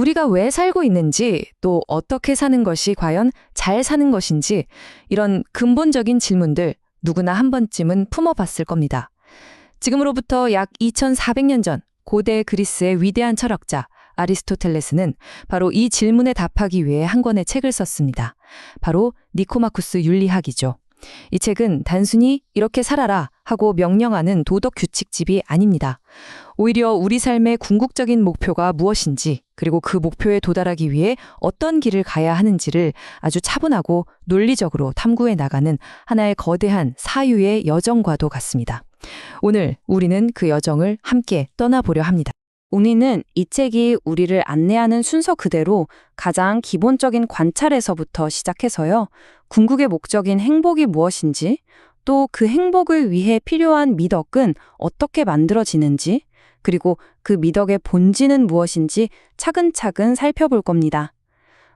우리가 왜 살고 있는지, 또 어떻게 사는 것이 과연 잘 사는 것인지, 이런 근본적인 질문들 누구나 한 번쯤은 품어봤을 겁니다. 지금으로부터 약 2400년 전 고대 그리스의 위대한 철학자 아리스토텔레스는 바로 이 질문에 답하기 위해 한 권의 책을 썼습니다. 바로 니코마쿠스 윤리학이죠. 이 책은 단순히 이렇게 살아라 하고 명령하는 도덕 규칙집이 아닙니다. 오히려 우리 삶의 궁극적인 목표가 무엇인지, 그리고 그 목표에 도달하기 위해 어떤 길을 가야 하는지를 아주 차분하고 논리적으로 탐구해 나가는 하나의 거대한 사유의 여정과도 같습니다. 오늘 우리는 그 여정을 함께 떠나보려 합니다. 우리는 이 책이 우리를 안내하는 순서 그대로 가장 기본적인 관찰에서부터 시작해서요. 궁극의 목적인 행복이 무엇인지, 또 그 행복을 위해 필요한 미덕은 어떻게 만들어지는지, 그리고 그 미덕의 본질은 무엇인지 차근차근 살펴볼 겁니다.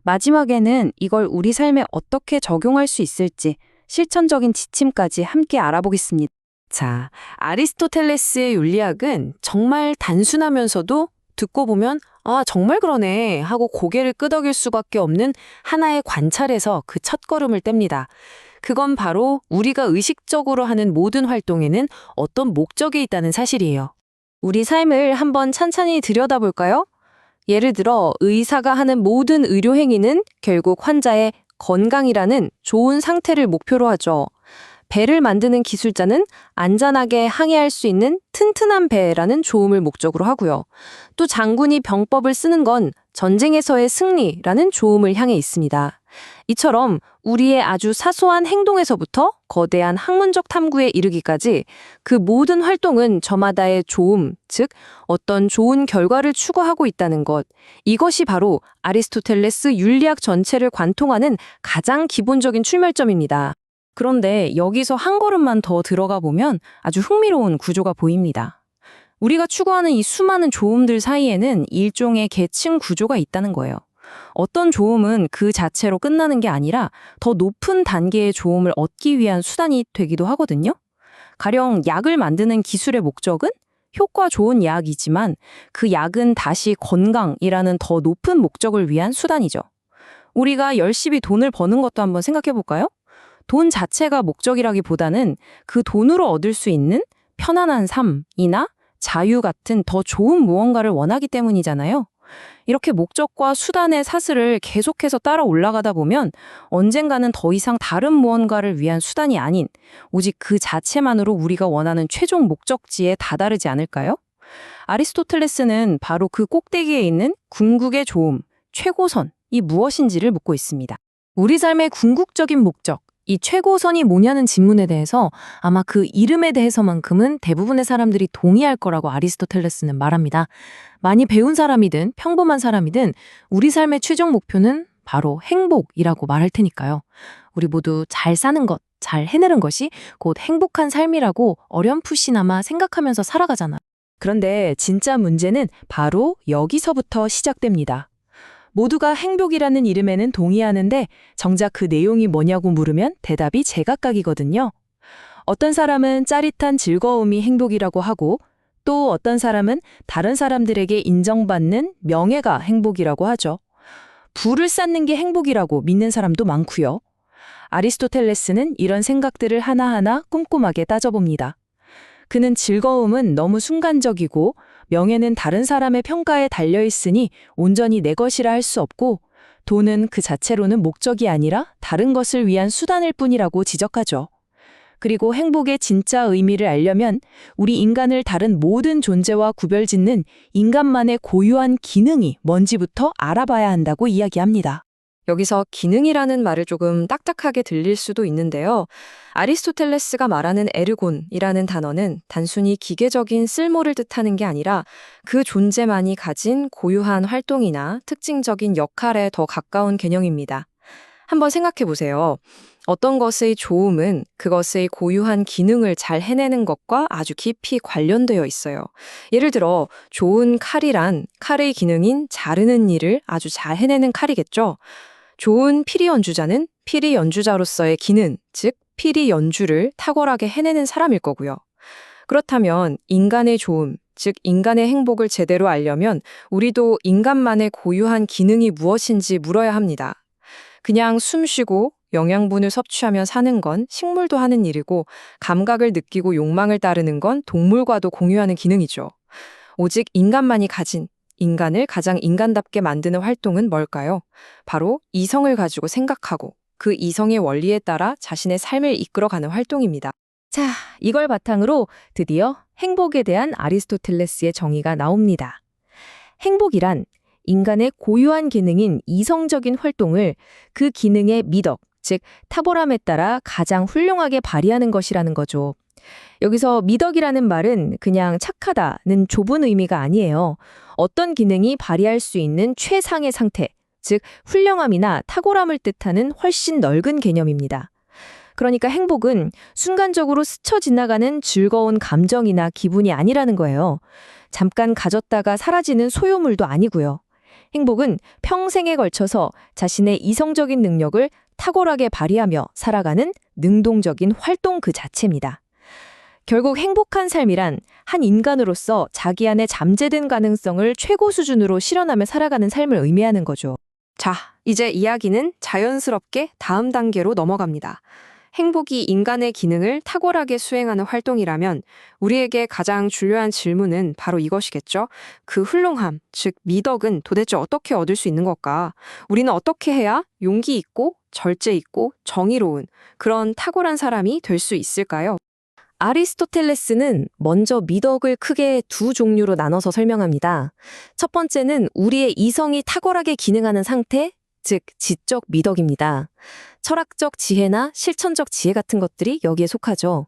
마지막에는 이걸 우리 삶에 어떻게 적용할 수 있을지 실천적인 지침까지 함께 알아보겠습니다. 자, 아리스토텔레스의 윤리학은 정말 단순하면서도 듣고 보면 정말 그러네 하고 고개를 끄덕일 수밖에 없는 하나의 관찰에서 그 첫걸음을 뗍니다. 그건 바로 우리가 의식적으로 하는 모든 활동에는 어떤 목적이 있다는 사실이에요. 우리 삶을 한번 찬찬히 들여다볼까요? 예를 들어 의사가 하는 모든 의료 행위는 결국 환자의 건강이라는 좋은 상태를 목표로 하죠. 배를 만드는 기술자는 안전하게 항해할 수 있는 튼튼한 배라는 좋음을 목적으로 하고요. 또 장군이 병법을 쓰는 건 전쟁에서의 승리라는 좋음을 향해 있습니다. 이처럼 우리의 아주 사소한 행동에서부터 거대한 학문적 탐구에 이르기까지 그 모든 활동은 저마다의 좋음, 즉 어떤 좋은 결과를 추구하고 있다는 것. 이것이 바로 아리스토텔레스 윤리학 전체를 관통하는 가장 기본적인 출발점입니다. 그런데 여기서 한 걸음만 더 들어가 보면 아주 흥미로운 구조가 보입니다. 우리가 추구하는 이 수많은 좋음들 사이에는 일종의 계층 구조가 있다는 거예요. 어떤 좋음은 그 자체로 끝나는 게 아니라 더 높은 단계의 좋음을 얻기 위한 수단이 되기도 하거든요. 가령 약을 만드는 기술의 목적은 효과 좋은 약이지만 그 약은 다시 건강이라는 더 높은 목적을 위한 수단이죠. 우리가 열심히 돈을 버는 것도 한번 생각해 볼까요? 돈 자체가 목적이라기보다는 그 돈으로 얻을 수 있는 편안한 삶이나 자유 같은 더 좋은 무언가를 원하기 때문이잖아요. 이렇게 목적과 수단의 사슬을 계속해서 따라 올라가다 보면 언젠가는 더 이상 다른 무언가를 위한 수단이 아닌 오직 그 자체만으로 우리가 원하는 최종 목적지에 다다르지 않을까요? 아리스토텔레스는 바로 그 꼭대기에 있는 궁극의 좋음, 최고선이 무엇인지를 묻고 있습니다. 우리 삶의 궁극적인 목적, 이 최고선이 뭐냐는 질문에 대해서 아마 그 이름에 대해서만큼은 대부분의 사람들이 동의할 거라고 아리스토텔레스는 말합니다. 많이 배운 사람이든 평범한 사람이든 우리 삶의 최종 목표는 바로 행복이라고 말할 테니까요. 우리 모두 잘 사는 것, 잘 해내는 것이 곧 행복한 삶이라고 어렴풋이나마 생각하면서 살아가잖아. 그런데 진짜 문제는 바로 여기서부터 시작됩니다. 모두가 행복이라는 이름에는 동의하는데 정작 그 내용이 뭐냐고 물으면 대답이 제각각이거든요. 어떤 사람은 짜릿한 즐거움이 행복이라고 하고 또 어떤 사람은 다른 사람들에게 인정받는 명예가 행복이라고 하죠. 부를 쌓는 게 행복이라고 믿는 사람도 많고요. 아리스토텔레스는 이런 생각들을 하나하나 꼼꼼하게 따져봅니다. 그는 즐거움은 너무 순간적이고 명예는 다른 사람의 평가에 달려있으니 온전히 내 것이라 할 수 없고 돈은 그 자체로는 목적이 아니라 다른 것을 위한 수단일 뿐이라고 지적하죠. 그리고 행복의 진짜 의미를 알려면 우리 인간을 다른 모든 존재와 구별짓는 인간만의 고유한 기능이 뭔지부터 알아봐야 한다고 이야기합니다. 여기서 기능이라는 말을 조금 딱딱하게 들릴 수도 있는데요. 아리스토텔레스가 말하는 에르곤이라는 단어는 단순히 기계적인 쓸모를 뜻하는 게 아니라 그 존재만이 가진 고유한 활동이나 특징적인 역할에 더 가까운 개념입니다. 한번 생각해 보세요. 어떤 것의 좋음은 그것의 고유한 기능을 잘 해내는 것과 아주 깊이 관련되어 있어요. 예를 들어 좋은 칼이란 칼의 기능인 자르는 일을 아주 잘 해내는 칼이겠죠. 좋은 피리 연주자는 피리 연주자로서의 기능, 즉 피리 연주를 탁월하게 해내는 사람일 거고요. 그렇다면 인간의 좋음, 즉 인간의 행복을 제대로 알려면 우리도 인간만의 고유한 기능이 무엇인지 물어야 합니다. 그냥 숨 쉬고 영양분을 섭취하며 사는 건 식물도 하는 일이고 감각을 느끼고 욕망을 따르는 건 동물과도 공유하는 기능이죠. 오직 인간만이 가진 인간을 가장 인간답게 만드는 활동은 뭘까요? 바로 이성을 가지고 생각하고 그 이성의 원리에 따라 자신의 삶을 이끌어가는 활동입니다. 자, 이걸 바탕으로 드디어 행복에 대한 아리스토텔레스의 정의가 나옵니다. 행복이란 인간의 고유한 기능인 이성적인 활동을 그 기능의 미덕, 즉 탁월함에 따라 가장 훌륭하게 발휘하는 것이라는 거죠. 여기서 미덕이라는 말은 그냥 착하다는 좁은 의미가 아니에요. 어떤 기능이 발휘할 수 있는 최상의 상태, 즉 훌륭함이나 탁월함을 뜻하는 훨씬 넓은 개념입니다. 그러니까 행복은 순간적으로 스쳐 지나가는 즐거운 감정이나 기분이 아니라는 거예요. 잠깐 가졌다가 사라지는 소요물도 아니고요. 행복은 평생에 걸쳐서 자신의 이성적인 능력을 탁월하게 발휘하며 살아가는 능동적인 활동 그 자체입니다. 결국 행복한 삶이란 한 인간으로서 자기 안에 잠재된 가능성을 최고 수준으로 실현하며 살아가는 삶을 의미하는 거죠. 자, 이제 이야기는 자연스럽게 다음 단계로 넘어갑니다. 행복이 인간의 기능을 탁월하게 수행하는 활동이라면 우리에게 가장 중요한 질문은 바로 이것이겠죠. 그 훌륭함, 즉 미덕은 도대체 어떻게 얻을 수 있는 걸까? 우리는 어떻게 해야 용기 있고 절제 있고 정의로운 그런 탁월한 사람이 될 수 있을까요? 아리스토텔레스는 먼저 미덕을 크게 두 종류로 나눠서 설명합니다. 첫 번째는 우리의 이성이 탁월하게 기능하는 상태, 즉 지적 미덕입니다. 철학적 지혜나 실천적 지혜 같은 것들이 여기에 속하죠.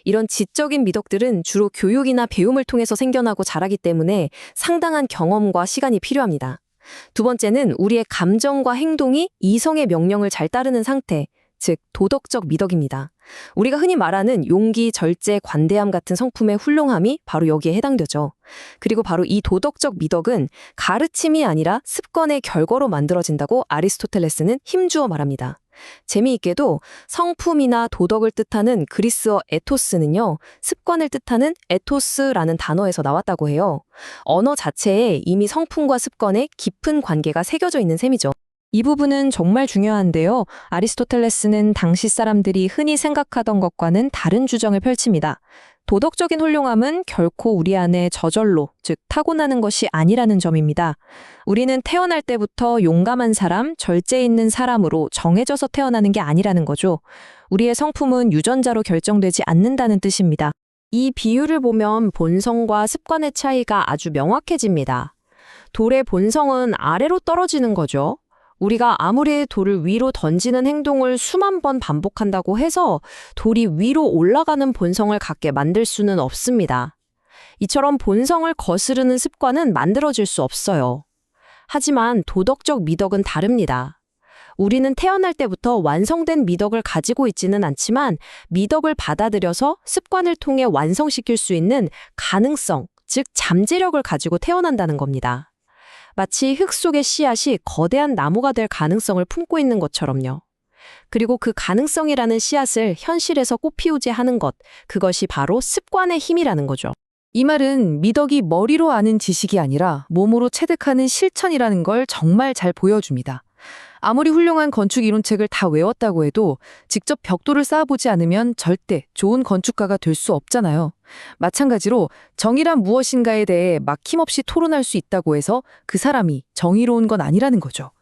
이런 지적인 미덕들은 주로 교육이나 배움을 통해서 생겨나고 자라기 때문에 상당한 경험과 시간이 필요합니다. 두 번째는 우리의 감정과 행동이 이성의 명령을 잘 따르는 상태, 즉 도덕적 미덕입니다. 우리가 흔히 말하는 용기, 절제, 관대함 같은 성품의 훌륭함이 바로 여기에 해당되죠. 그리고 바로 이 도덕적 미덕은 가르침이 아니라 습관의 결과로 만들어진다고 아리스토텔레스는 힘주어 말합니다. 재미있게도 성품이나 도덕을 뜻하는 그리스어 에토스는요, 습관을 뜻하는 에토스라는 단어에서 나왔다고 해요. 언어 자체에 이미 성품과 습관에 깊은 관계가 새겨져 있는 셈이죠. 이 부분은 정말 중요한데요. 아리스토텔레스는 당시 사람들이 흔히 생각하던 것과는 다른 주장을 펼칩니다. 도덕적인 훌륭함은 결코 우리 안에 저절로, 즉 타고나는 것이 아니라는 점입니다. 우리는 태어날 때부터 용감한 사람, 절제 있는 사람으로 정해져서 태어나는 게 아니라는 거죠. 우리의 성품은 유전자로 결정되지 않는다는 뜻입니다. 이 비유를 보면 본성과 습관의 차이가 아주 명확해집니다. 돌의 본성은 아래로 떨어지는 거죠. 우리가 아무리 돌을 위로 던지는 행동을 수만 번 반복한다고 해서 돌이 위로 올라가는 본성을 갖게 만들 수는 없습니다. 이처럼 본성을 거스르는 습관은 만들어질 수 없어요. 하지만 도덕적 미덕은 다릅니다. 우리는 태어날 때부터 완성된 미덕을 가지고 있지는 않지만 미덕을 받아들여서 습관을 통해 완성시킬 수 있는 가능성, 즉 잠재력을 가지고 태어난다는 겁니다. 마치 흙 속의 씨앗이 거대한 나무가 될 가능성을 품고 있는 것처럼요. 그리고 그 가능성이라는 씨앗을 현실에서 꽃피우게 하는 것, 그것이 바로 습관의 힘이라는 거죠. 이 말은 미덕이 머리로 아는 지식이 아니라 몸으로 체득하는 실천이라는 걸 정말 잘 보여줍니다. 아무리 훌륭한 건축 이론책을 다 외웠다고 해도 직접 벽돌을 쌓아보지 않으면 절대 좋은 건축가가 될 수 없잖아요. 마찬가지로 정의란 무엇인가에 대해 막힘없이 토론할 수 있다고 해서 그 사람이 정의로운 건 아니라는 거죠.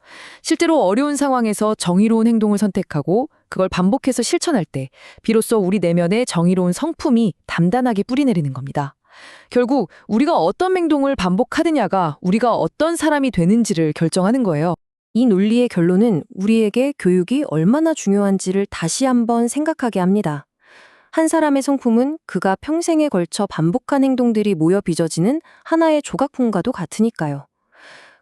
실제로 어려운 상황에서 정의로운 행동을 선택하고 그걸 반복해서 실천할 때 비로소 우리 내면의 정의로운 성품이 단단하게 뿌리내리는 겁니다. 결국 우리가 어떤 행동을 반복하느냐가 우리가 어떤 사람이 되는지를 결정하는 거예요. 이 논리의 결론은 우리에게 교육이 얼마나 중요한지를 다시 한번 생각하게 합니다. 한 사람의 성품은 그가 평생에 걸쳐 반복한 행동들이 모여 빚어지는 하나의 조각품과도 같으니까요.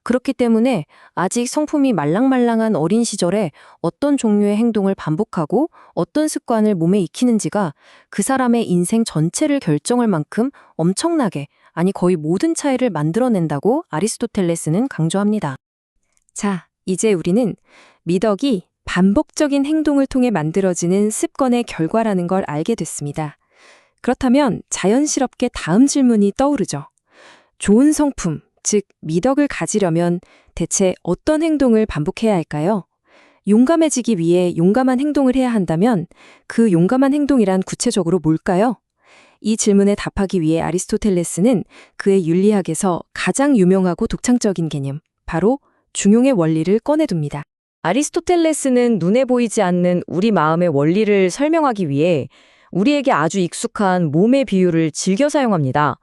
그렇기 때문에 아직 성품이 말랑말랑한 어린 시절에 어떤 종류의 행동을 반복하고 어떤 습관을 몸에 익히는지가 그 사람의 인생 전체를 결정할 만큼 엄청나게, 아니 거의 모든 차이를 만들어낸다고 아리스토텔레스는 강조합니다. 자, 이제 우리는 미덕이 반복적인 행동을 통해 만들어지는 습관의 결과라는 걸 알게 됐습니다. 그렇다면 자연스럽게 다음 질문이 떠오르죠. 좋은 성품, 즉 미덕을 가지려면 대체 어떤 행동을 반복해야 할까요? 용감해지기 위해 용감한 행동을 해야 한다면 그 용감한 행동이란 구체적으로 뭘까요? 이 질문에 답하기 위해 아리스토텔레스는 그의 윤리학에서 가장 유명하고 독창적인 개념, 바로 중용의 원리를 꺼내둡니다. 아리스토텔레스는 눈에 보이지 않는 우리 마음의 원리를 설명하기 위해 우리에게 아주 익숙한 몸의 비유를 즐겨 사용합니다.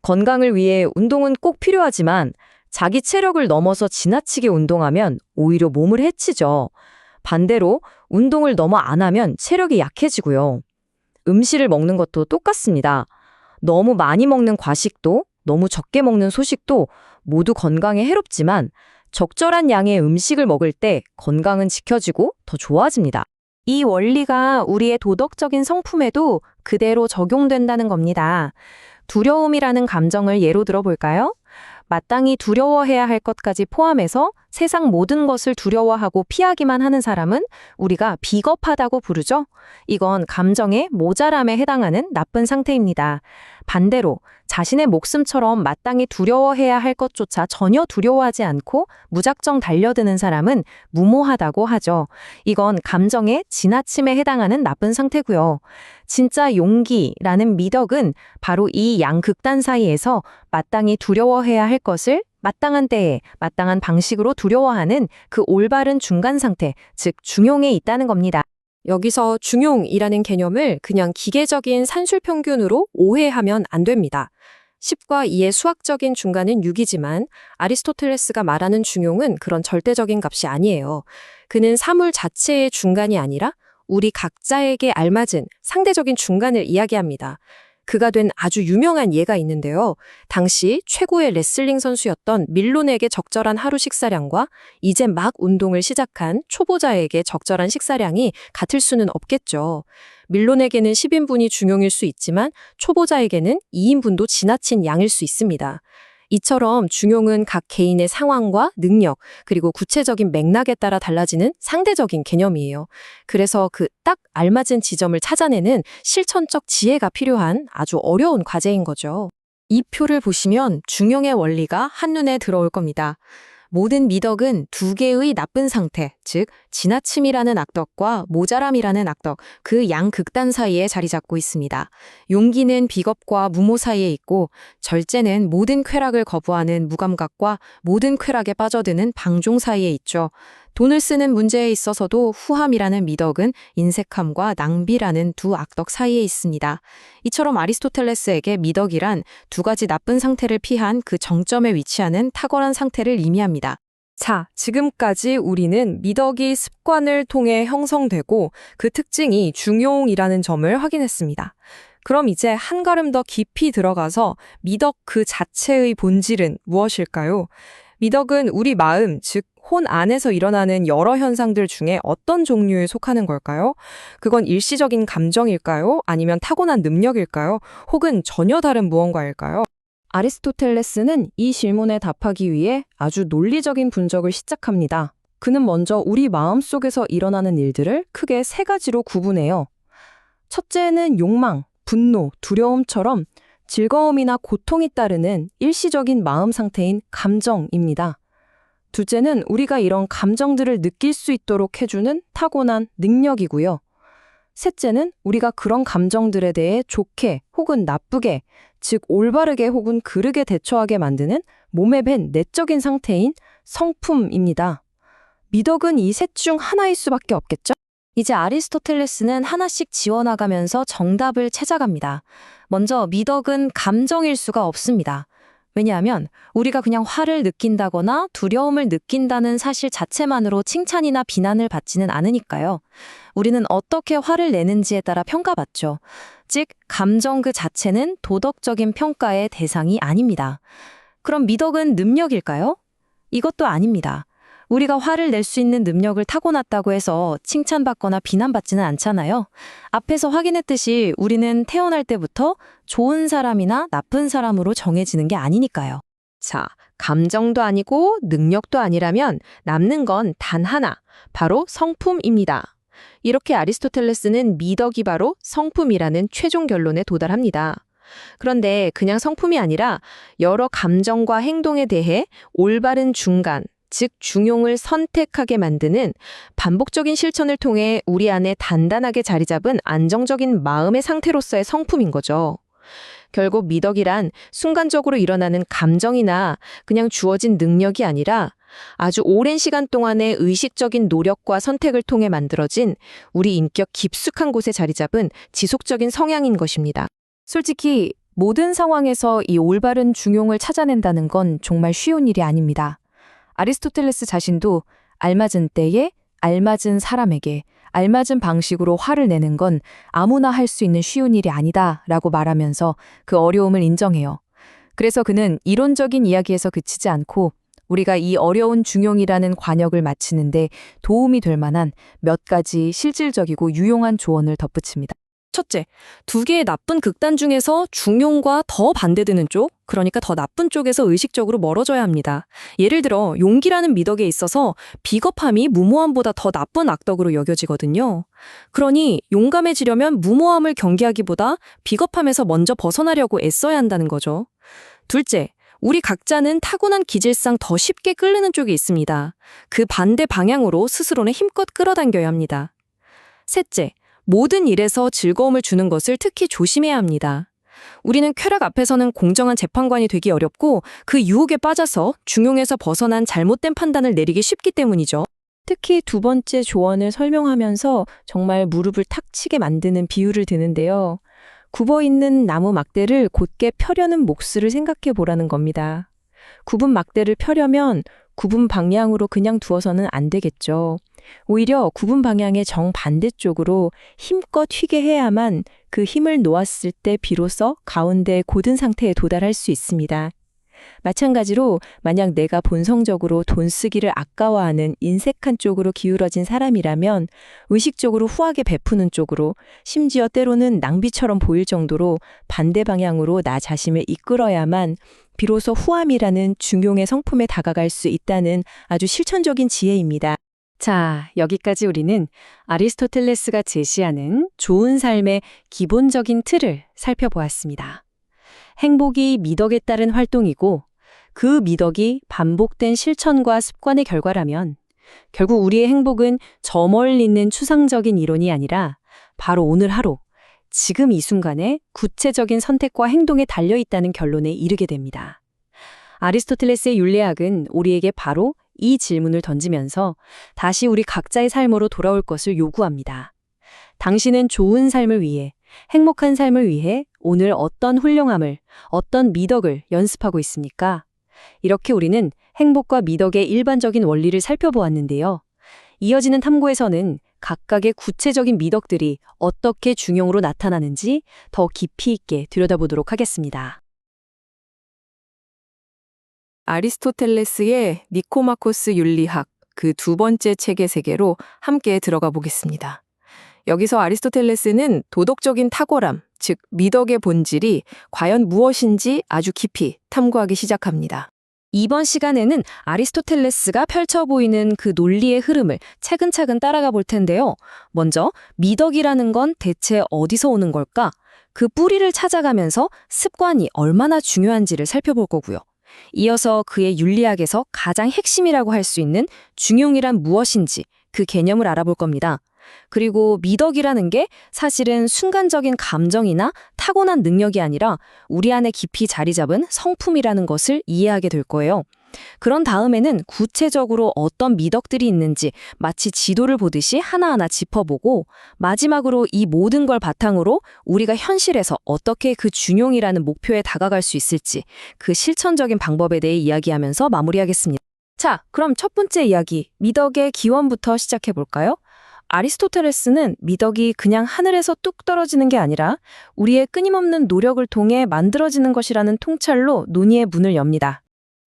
건강을 위해 운동은 꼭 필요하지만 자기 체력을 넘어서 지나치게 운동하면 오히려 몸을 해치죠. 반대로 운동을 너무 안 하면 체력이 약해지고요. 음식을 먹는 것도 똑같습니다. 너무 많이 먹는 과식도, 너무 적게 먹는 소식도 모두 건강에 해롭지만 적절한 양의 음식을 먹을 때 건강은 지켜지고 더 좋아집니다. 이 원리가 우리의 도덕적인 성품에도 그대로 적용된다는 겁니다. 두려움이라는 감정을 예로 들어볼까요? 마땅히 두려워해야 할 것까지 포함해서 세상 모든 것을 두려워하고 피하기만 하는 사람은 우리가 비겁하다고 부르죠. 이건 감정의 모자람에 해당하는 나쁜 상태입니다. 반대로 자신의 목숨처럼 마땅히 두려워해야 할 것조차 전혀 두려워하지 않고 무작정 달려드는 사람은 무모하다고 하죠. 이건 감정의 지나침에 해당하는 나쁜 상태고요. 진짜 용기라는 미덕은 바로 이 양극단 사이에서 마땅히 두려워해야 할 것을 마땅한 때에 마땅한 방식으로 두려워하는 그 올바른 중간 상태, 즉 중용에 있다는 겁니다. 여기서 중용이라는 개념을 그냥 기계적인 산술평균으로 오해하면 안 됩니다. 10과 2의 수학적인 중간은 6이지만 아리스토텔레스가 말하는 중용은 그런 절대적인 값이 아니에요. 그는 사물 자체의 중간이 아니라 우리 각자에게 알맞은 상대적인 중간을 이야기합니다. 그가 된 아주 유명한 예가 있는데요. 당시 최고의 레슬링 선수였던 밀론에게 적절한 하루 식사량과 이제 막 운동을 시작한 초보자에게 적절한 식사량이 같을 수는 없겠죠. 밀론에게는 10인분이 중용일 수 있지만 초보자에게는 2인분도 지나친 양일 수 있습니다. 이처럼 중용은 각 개인의 상황과 능력, 그리고 구체적인 맥락에 따라 달라지는 상대적인 개념이에요. 그래서 그 딱 알맞은 지점을 찾아내는 실천적 지혜가 필요한 아주 어려운 과제인 거죠. 이 표를 보시면 중용의 원리가 한눈에 들어올 겁니다. 모든 미덕은 두 개의 나쁜 상태, 즉 지나침이라는 악덕과 모자람이라는 악덕, 그 양극단 사이에 자리 잡고 있습니다. 용기는 비겁과 무모 사이에 있고 절제는 모든 쾌락을 거부하는 무감각과 모든 쾌락에 빠져드는 방종 사이에 있죠. 돈을 쓰는 문제에 있어서도 후함이라는 미덕은 인색함과 낭비라는 두 악덕 사이에 있습니다. 이처럼 아리스토텔레스에게 미덕이란 두 가지 나쁜 상태를 피한 그 정점에 위치하는 탁월한 상태를 의미합니다. 자, 지금까지 우리는 미덕이 습관을 통해 형성되고 그 특징이 중용이라는 점을 확인했습니다. 그럼 이제 한 걸음 더 깊이 들어가서 미덕 그 자체의 본질은 무엇일까요? 미덕은 우리 마음, 즉 혼 안에서 일어나는 여러 현상들 중에 어떤 종류에 속하는 걸까요? 그건 일시적인 감정일까요? 아니면 타고난 능력일까요? 혹은 전혀 다른 무언가일까요? 아리스토텔레스는 이 질문에 답하기 위해 아주 논리적인 분석을 시작합니다. 그는 먼저 우리 마음속에서 일어나는 일들을 크게 세 가지로 구분해요. 첫째는 욕망, 분노, 두려움처럼 즐거움이나 고통이 따르는 일시적인 마음 상태인 감정입니다. 둘째는 우리가 이런 감정들을 느낄 수 있도록 해주는 타고난 능력이고요. 셋째는 우리가 그런 감정들에 대해 좋게 혹은 나쁘게, 즉 올바르게 혹은 그르게 대처하게 만드는 몸에 밴 내적인 상태인 성품입니다. 미덕은 이 셋 중 하나일 수밖에 없겠죠? 이제 아리스토텔레스는 하나씩 지워나가면서 정답을 찾아갑니다. 먼저 미덕은 감정일 수가 없습니다. 왜냐하면 우리가 그냥 화를 느낀다거나 두려움을 느낀다는 사실 자체만으로 칭찬이나 비난을 받지는 않으니까요. 우리는 어떻게 화를 내는지에 따라 평가받죠. 즉, 감정 그 자체는 도덕적인 평가의 대상이 아닙니다. 그럼 미덕은 능력일까요? 이것도 아닙니다. 우리가 화를 낼 수 있는 능력을 타고났다고 해서 칭찬받거나 비난받지는 않잖아요. 앞에서 확인했듯이 우리는 태어날 때부터 좋은 사람이나 나쁜 사람으로 정해지는 게 아니니까요. 자, 감정도 아니고 능력도 아니라면 남는 건 단 하나, 바로 성품입니다. 이렇게 아리스토텔레스는 미덕이 바로 성품이라는 최종 결론에 도달합니다. 그런데 그냥 성품이 아니라 여러 감정과 행동에 대해 올바른 중간, 즉 중용을 선택하게 만드는 반복적인 실천을 통해 우리 안에 단단하게 자리 잡은 안정적인 마음의 상태로서의 성품인 거죠. 결국 미덕이란 순간적으로 일어나는 감정이나 그냥 주어진 능력이 아니라 아주 오랜 시간 동안의 의식적인 노력과 선택을 통해 만들어진 우리 인격 깊숙한 곳에 자리 잡은 지속적인 성향인 것입니다. 솔직히 모든 상황에서 이 올바른 중용을 찾아낸다는 건 정말 쉬운 일이 아닙니다. 아리스토텔레스 자신도 알맞은 때에 알맞은 사람에게 알맞은 방식으로 화를 내는 건 아무나 할 수 있는 쉬운 일이 아니다라고 말하면서 그 어려움을 인정해요. 그래서 그는 이론적인 이야기에서 그치지 않고 우리가 이 어려운 중용이라는 관역을 맞추는데 도움이 될 만한 몇 가지 실질적이고 유용한 조언을 덧붙입니다. 첫째, 두 개의 나쁜 극단 중에서 중용과 더 반대되는 쪽, 그러니까 더 나쁜 쪽에서 의식적으로 멀어져야 합니다. 예를 들어 용기라는 미덕에 있어서 비겁함이 무모함보다 더 나쁜 악덕으로 여겨지거든요. 그러니 용감해지려면 무모함을 경계하기보다 비겁함에서 먼저 벗어나려고 애써야 한다는 거죠. 둘째, 우리 각자는 타고난 기질상 더 쉽게 끌리는 쪽이 있습니다. 그 반대 방향으로 스스로는 힘껏 끌어당겨야 합니다. 셋째, 모든 일에서 즐거움을 주는 것을 특히 조심해야 합니다. 우리는 쾌락 앞에서는 공정한 재판관이 되기 어렵고 그 유혹에 빠져서 중용에서 벗어난 잘못된 판단을 내리기 쉽기 때문이죠. 특히 두 번째 조언을 설명하면서 정말 무릎을 탁 치게 만드는 비유를 드는데요. 굽어있는 나무 막대를 곧게 펴려는 몫을 생각해 보라는 겁니다. 굽은 막대를 펴려면 굽은 방향으로 그냥 두어서는 안 되겠죠. 오히려 굽은 방향의 정반대쪽으로 힘껏 휘게 해야만 그 힘을 놓았을 때 비로소 가운데 곧은 상태에 도달할 수 있습니다. 마찬가지로 만약 내가 본성적으로 돈 쓰기를 아까워하는 인색한 쪽으로 기울어진 사람이라면 의식적으로 후하게 베푸는 쪽으로, 심지어 때로는 낭비처럼 보일 정도로 반대 방향으로 나 자신을 이끌어야만 비로소 후함이라는 중용의 성품에 다가갈 수 있다는 아주 실천적인 지혜입니다. 자, 여기까지 우리는 아리스토텔레스가 제시하는 좋은 삶의 기본적인 틀을 살펴보았습니다. 행복이 미덕에 따른 활동이고 그 미덕이 반복된 실천과 습관의 결과라면 결국 우리의 행복은 저 멀리 있는 추상적인 이론이 아니라 바로 오늘 하루, 지금 이 순간의 구체적인 선택과 행동에 달려 있다는 결론에 이르게 됩니다. 아리스토텔레스의 윤리학은 우리에게 바로 이 질문을 던지면서 다시 우리 각자의 삶으로 돌아올 것을 요구합니다. 당신은 좋은 삶을 위해, 행복한 삶을 위해 오늘 어떤 훌륭함을, 어떤 미덕을 연습하고 있습니까? 이렇게 우리는 행복과 미덕의 일반적인 원리를 살펴보았는데요. 이어지는 탐구에서는 각각의 구체적인 미덕들이 어떻게 중용으로 나타나는지 더 깊이 있게 들여다보도록 하겠습니다. 아리스토텔레스의 니코마코스 윤리학, 그 두 번째 책의 세계로 함께 들어가 보겠습니다. 여기서 아리스토텔레스는 도덕적인 탁월함, 즉 미덕의 본질이 과연 무엇인지 아주 깊이 탐구하기 시작합니다. 이번 시간에는 아리스토텔레스가 펼쳐 보이는 그 논리의 흐름을 차근차근 따라가 볼 텐데요. 먼저 미덕이라는 건 대체 어디서 오는 걸까? 그 뿌리를 찾아가면서 습관이 얼마나 중요한지를 살펴볼 거고요. 이어서 그의 윤리학에서 가장 핵심이라고 할 수 있는 중용이란 무엇인지 그 개념을 알아볼 겁니다. 그리고 미덕이라는 게 사실은 순간적인 감정이나 타고난 능력이 아니라 우리 안에 깊이 자리 잡은 성품이라는 것을 이해하게 될 거예요. 그런 다음에는 구체적으로 어떤 미덕들이 있는지 마치 지도를 보듯이 하나하나 짚어보고 마지막으로 이 모든 걸 바탕으로 우리가 현실에서 어떻게 그 중용이라는 목표에 다가갈 수 있을지 그 실천적인 방법에 대해 이야기하면서 마무리하겠습니다. 자, 그럼 첫 번째 이야기, 미덕의 기원부터 시작해볼까요? 아리스토텔레스는 미덕이 그냥 하늘에서 뚝 떨어지는 게 아니라 우리의 끊임없는 노력을 통해 만들어지는 것이라는 통찰로 논의의 문을 엽니다.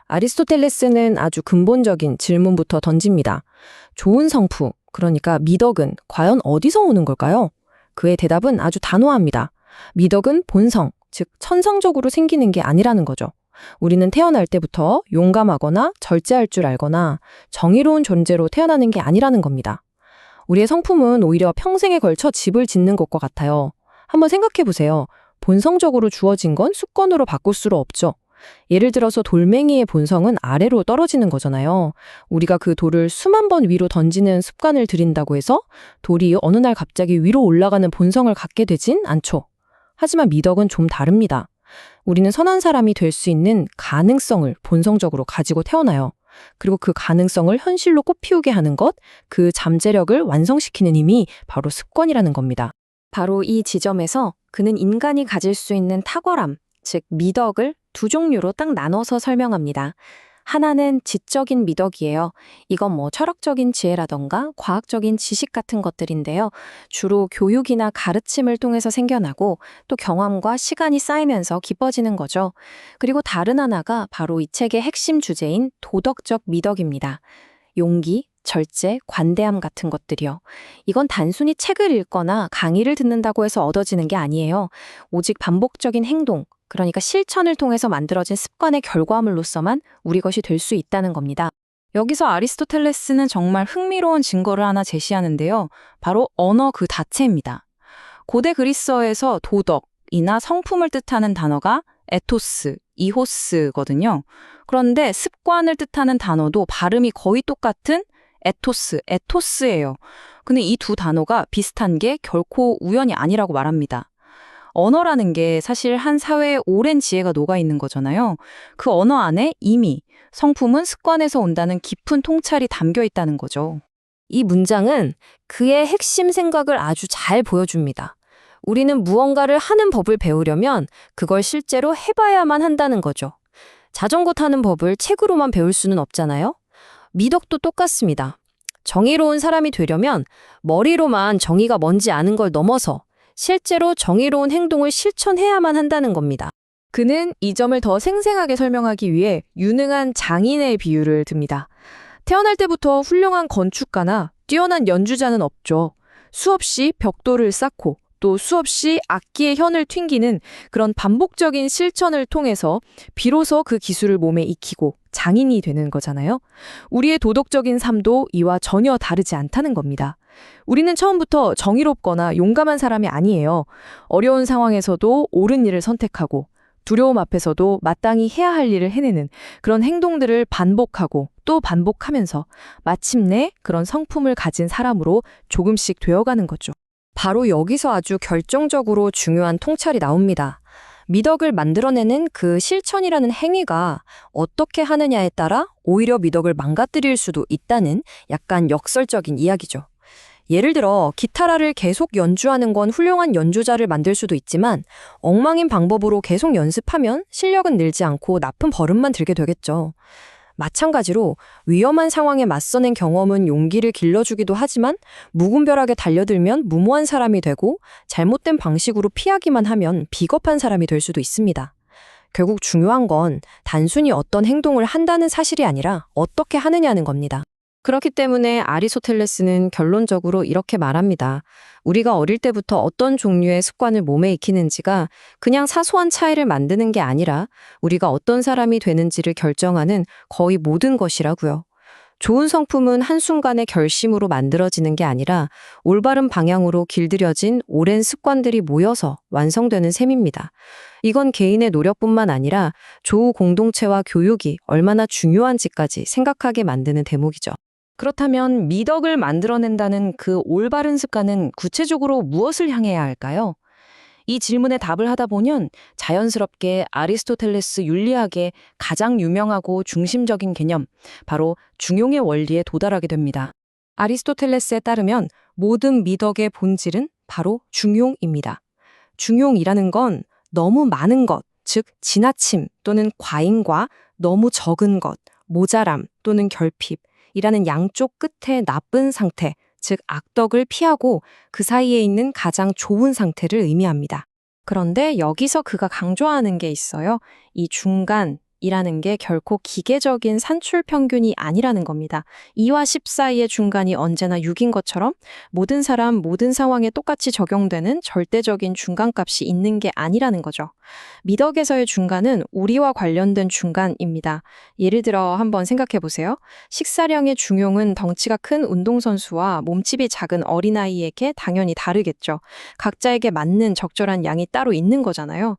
아리스토텔레스는 아주 근본적인 질문부터 던집니다. 좋은 성품, 그러니까 미덕은 과연 어디서 오는 걸까요? 그의 대답은 아주 단호합니다. 미덕은 본성, 즉 천성적으로 생기는 게 아니라는 거죠. 우리는 태어날 때부터 용감하거나 절제할 줄 알거나 정의로운 존재로 태어나는 게 아니라는 겁니다. 우리의 성품은 오히려 평생에 걸쳐 집을 짓는 것과 같아요. 한번 생각해 보세요. 본성적으로 주어진 건 습관으로 바꿀 수로 없죠. 예를 들어서 돌멩이의 본성은 아래로 떨어지는 거잖아요. 우리가 그 돌을 수만 번 위로 던지는 습관을 들인다고 해서 돌이 어느 날 갑자기 위로 올라가는 본성을 갖게 되진 않죠. 하지만 미덕은 좀 다릅니다. 우리는 선한 사람이 될 수 있는 가능성을 본성적으로 가지고 태어나요. 그리고 그 가능성을 현실로 꽃피우게 하는 것, 그 잠재력을 완성시키는 힘이 바로 습관이라는 겁니다. 바로 이 지점에서 그는 인간이 가질 수 있는 탁월함, 즉 미덕을 두 종류로 딱 나눠서 설명합니다. 하나는 지적인 미덕이에요. 이건 철학적인 지혜라던가 과학적인 지식 같은 것들인데요. 주로 교육이나 가르침을 통해서 생겨나고 또 경험과 시간이 쌓이면서 깊어지는 거죠. 그리고 다른 하나가 바로 이 책의 핵심 주제인 도덕적 미덕입니다. 용기, 절제, 관대함 같은 것들이요. 이건 단순히 책을 읽거나 강의를 듣는다고 해서 얻어지는 게 아니에요. 오직 반복적인 행동, 그러니까 실천을 통해서 만들어진 습관의 결과물로서만 우리 것이 될 수 있다는 겁니다. 여기서 아리스토텔레스는 정말 흥미로운 증거를 하나 제시하는데요. 바로 언어 그 자체입니다. 고대 그리스어에서 도덕이나 성품을 뜻하는 단어가 에토스, 이호스거든요. 그런데 습관을 뜻하는 단어도 발음이 거의 똑같은 에토스예요. 근데 이 두 단어가 비슷한 게 결코 우연이 아니라고 말합니다. 언어라는 게 사실 한 사회에 오랜 지혜가 녹아있는 거잖아요. 그 언어 안에 이미 성품은 습관에서 온다는 깊은 통찰이 담겨 있다는 거죠. 이 문장은 그의 핵심 생각을 아주 잘 보여줍니다. 우리는 무언가를 하는 법을 배우려면 그걸 실제로 해봐야만 한다는 거죠. 자전거 타는 법을 책으로만 배울 수는 없잖아요. 미덕도 똑같습니다. 정의로운 사람이 되려면 머리로만 정의가 뭔지 아는 걸 넘어서 실제로 정의로운 행동을 실천해야만 한다는 겁니다. 그는 이 점을 더 생생하게 설명하기 위해 유능한 장인의 비유를 듭니다. 태어날 때부터 훌륭한 건축가나 뛰어난 연주자는 없죠. 수없이 벽돌을 쌓고 또 수없이 악기의 현을 튕기는 그런 반복적인 실천을 통해서 비로소 그 기술을 몸에 익히고 장인이 되는 거잖아요. 우리의 도덕적인 삶도 이와 전혀 다르지 않다는 겁니다. 우리는 처음부터 정의롭거나 용감한 사람이 아니에요. 어려운 상황에서도 옳은 일을 선택하고 두려움 앞에서도 마땅히 해야 할 일을 해내는 그런 행동들을 반복하고 또 반복하면서 마침내 그런 성품을 가진 사람으로 조금씩 되어가는 거죠. 바로 여기서 아주 결정적으로 중요한 통찰이 나옵니다. 미덕을 만들어내는 그 실천이라는 행위가 어떻게 하느냐에 따라 오히려 미덕을 망가뜨릴 수도 있다는 약간 역설적인 이야기죠. 예를 들어 기타라를 계속 연주하는 건 훌륭한 연주자를 만들 수도 있지만 엉망인 방법으로 계속 연습하면 실력은 늘지 않고 나쁜 버릇만 들게 되겠죠. 마찬가지로 위험한 상황에 맞서는 경험은 용기를 길러주기도 하지만 무분별하게 달려들면 무모한 사람이 되고 잘못된 방식으로 피하기만 하면 비겁한 사람이 될 수도 있습니다. 결국 중요한 건 단순히 어떤 행동을 한다는 사실이 아니라 어떻게 하느냐는 겁니다. 그렇기 때문에 아리스토텔레스는 결론적으로 이렇게 말합니다. 우리가 어릴 때부터 어떤 종류의 습관을 몸에 익히는지가 그냥 사소한 차이를 만드는 게 아니라 우리가 어떤 사람이 되는지를 결정하는 거의 모든 것이라고요. 좋은 성품은 한순간의 결심으로 만들어지는 게 아니라 올바른 방향으로 길들여진 오랜 습관들이 모여서 완성되는 셈입니다. 이건 개인의 노력뿐만 아니라 조후 공동체와 교육이 얼마나 중요한지까지 생각하게 만드는 대목이죠. 그렇다면 미덕을 만들어낸다는 그 올바른 습관은 구체적으로 무엇을 향해야 할까요? 이 질문에 답을 하다 보면 자연스럽게 아리스토텔레스 윤리학의 가장 유명하고 중심적인 개념, 바로 중용의 원리에 도달하게 됩니다. 아리스토텔레스에 따르면 모든 미덕의 본질은 바로 중용입니다. 중용이라는 건 너무 많은 것, 즉 지나침 또는 과잉과 너무 적은 것, 모자람 또는 결핍, 이라는 양쪽 끝의 나쁜 상태, 즉 악덕을 피하고 그 사이에 있는 가장 좋은 상태를 의미합니다. 그런데 여기서 그가 강조하는 게 있어요. 이 중간, 이라는 게 결코 기계적인 산출 평균이 아니라는 겁니다. 2와 10 사이의 중간이 언제나 6인 것처럼 모든 사람, 모든 상황에 똑같이 적용되는 절대적인 중간값이 있는 게 아니라는 거죠. 미덕에서의 중간은 우리와 관련된 중간입니다. 예를 들어 한번 생각해 보세요. 식사량의 중용은 덩치가 큰 운동선수와 몸집이 작은 어린아이에게 당연히 다르겠죠. 각자에게 맞는 적절한 양이 따로 있는 거잖아요.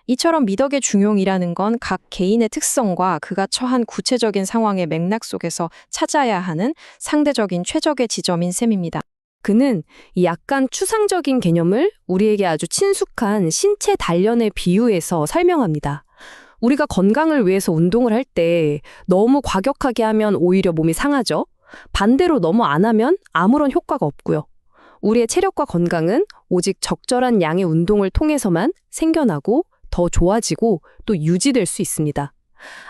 이처럼 미덕의 중용이라는 건 각 개인의 특성과 그가 처한 구체적인 상황의 맥락 속에서 찾아야 하는 상대적인 최적의 지점인 셈입니다. 그는 이 약간 추상적인 개념을 우리에게 아주 친숙한 신체 단련에 비유해서 설명합니다. 우리가 건강을 위해서 운동을 할 때 너무 과격하게 하면 오히려 몸이 상하죠. 반대로 너무 안 하면 아무런 효과가 없고요. 우리의 체력과 건강은 오직 적절한 양의 운동을 통해서만 생겨나고 더 좋아지고 또 유지될 수 있습니다.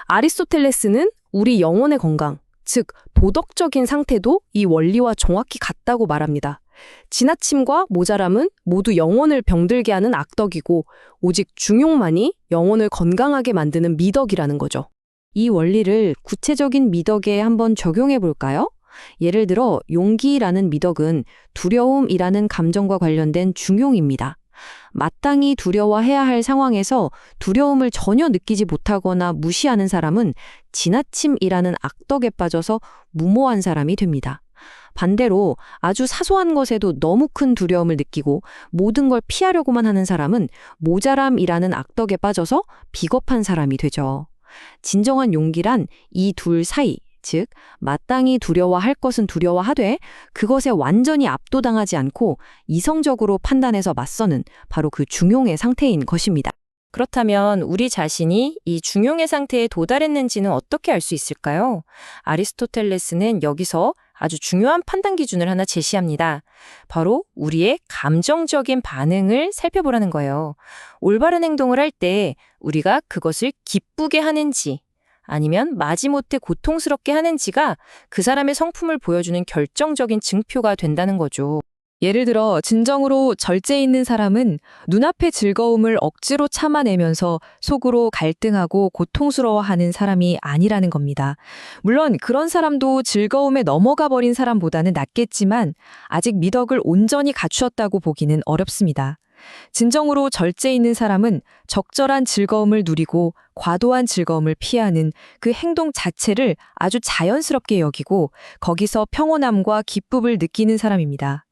아리스토텔레스는 우리 영혼의 건강, 즉 도덕적인 상태도 이 원리와 정확히 같다고 말합니다. 지나침과 모자람은 모두 영혼을 병들게 하는 악덕이고 오직 중용만이 영혼을 건강하게 만드는 미덕이라는 거죠. 이 원리를 구체적인 미덕에 한번 적용해 볼까요? 예를 들어 용기라는 미덕은 두려움이라는 감정과 관련된 중용입니다. 마땅히 두려워해야 할 상황에서 두려움을 전혀 느끼지 못하거나 무시하는 사람은 지나침이라는 악덕에 빠져서 무모한 사람이 됩니다. 반대로 아주 사소한 것에도 너무 큰 두려움을 느끼고 모든 걸 피하려고만 하는 사람은 모자람이라는 악덕에 빠져서 비겁한 사람이 되죠. 진정한 용기란 이 둘 사이, 즉 마땅히 두려워할 것은 두려워하되 그것에 완전히 압도당하지 않고 이성적으로 판단해서 맞서는 바로 그 중용의 상태인 것입니다. 그렇다면 우리 자신이 이 중용의 상태에 도달했는지는 어떻게 알 수 있을까요? 아리스토텔레스는 여기서 아주 중요한 판단 기준을 하나 제시합니다. 바로 우리의 감정적인 반응을 살펴보라는 거예요. 올바른 행동을 할 때 우리가 그것을 기쁘게 하는지 아니면 마지못해 고통스럽게 하는지가 그 사람의 성품을 보여주는 결정적인 증표가 된다는 거죠. 예를 들어 진정으로 절제 있는 사람은 눈앞의 즐거움을 억지로 참아내면서 속으로 갈등하고 고통스러워하는 사람이 아니라는 겁니다. 물론 그런 사람도 즐거움에 넘어가 버린 사람보다는 낫겠지만 아직 미덕을 온전히 갖추었다고 보기는 어렵습니다. 진정으로 절제 있는 사람은 적절한 즐거움을 누리고 과도한 즐거움을 피하는 그 행동 자체를 아주 자연스럽게 여기고 거기서 평온함과 기쁨을 느끼는 사람입니다.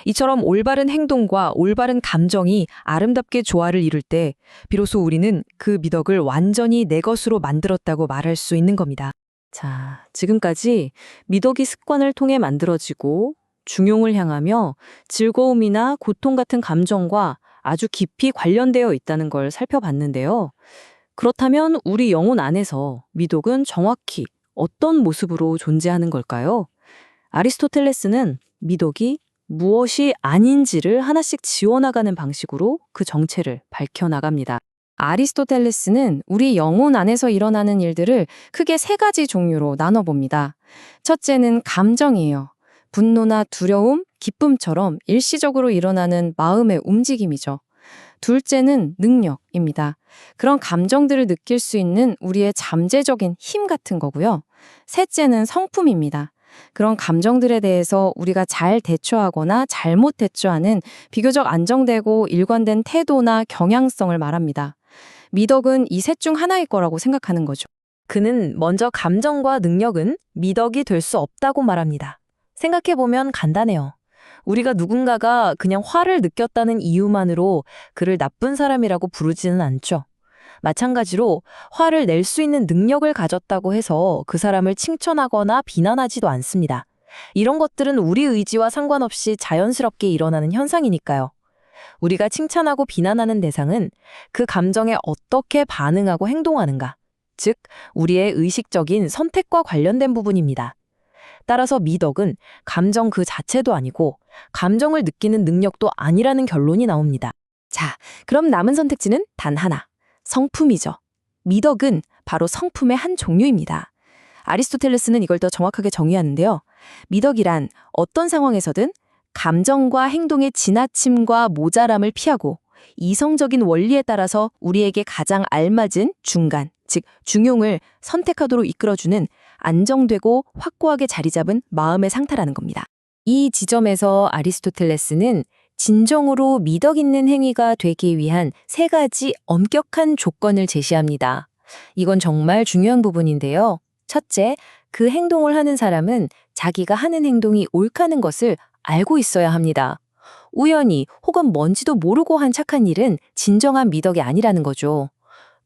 이처럼 올바른 행동과 올바른 감정이 아름답게 조화를 이룰 때 비로소 우리는 그 미덕을 완전히 내 것으로 만들었다고 말할 수 있는 겁니다. 자, 지금까지 미덕이 습관을 통해 만들어지고 중용을 향하며 즐거움이나 고통 같은 감정과 아주 깊이 관련되어 있다는 걸 살펴봤는데요. 그렇다면 우리 영혼 안에서 미덕은 정확히 어떤 모습으로 존재하는 걸까요? 아리스토텔레스는 미덕이 무엇이 아닌지를 하나씩 지워나가는 방식으로 그 정체를 밝혀나갑니다. 아리스토텔레스는 우리 영혼 안에서 일어나는 일들을 크게 세 가지 종류로 나눠봅니다. 첫째는 감정이에요. 분노나 두려움, 기쁨처럼 일시적으로 일어나는 마음의 움직임이죠. 둘째는 능력입니다. 그런 감정들을 느낄 수 있는 우리의 잠재적인 힘 같은 거고요. 셋째는 성품입니다. 그런 감정들에 대해서 우리가 잘 대처하거나 잘못 대처하는 비교적 안정되고 일관된 태도나 경향성을 말합니다. 미덕은 이 셋 중 하나일 거라고 생각하는 거죠. 그는 먼저 감정과 능력은 미덕이 될 수 없다고 말합니다. 생각해보면 간단해요. 우리가 누군가가 그냥 화를 느꼈다는 이유만으로 그를 나쁜 사람이라고 부르지는 않죠. 마찬가지로 화를 낼 수 있는 능력을 가졌다고 해서 그 사람을 칭찬하거나 비난하지도 않습니다. 이런 것들은 우리 의지와 상관없이 자연스럽게 일어나는 현상이니까요. 우리가 칭찬하고 비난하는 대상은 그 감정에 어떻게 반응하고 행동하는가, 즉 우리의 의식적인 선택과 관련된 부분입니다. 따라서 미덕은 감정 그 자체도 아니고 감정을 느끼는 능력도 아니라는 결론이 나옵니다. 자, 그럼 남은 선택지는 단 하나. 성품이죠. 미덕은 바로 성품의 한 종류입니다. 아리스토텔레스는 이걸 더 정확하게 정의하는데요. 미덕이란 어떤 상황에서든 감정과 행동의 지나침과 모자람을 피하고 이성적인 원리에 따라서 우리에게 가장 알맞은 중간, 즉 중용을 선택하도록 이끌어주는 안정되고 확고하게 자리 잡은 마음의 상태라는 겁니다. 이 지점에서 아리스토텔레스는 진정으로 미덕 있는 행위가 되기 위한 3가지 엄격한 조건을 제시합니다. 이건 정말 중요한 부분인데요. 첫째, 그 행동을 하는 사람은 자기가 하는 행동이 옳다는 것을 알고 있어야 합니다. 우연히 혹은 뭔지도 모르고 한 착한 일은 진정한 미덕이 아니라는 거죠.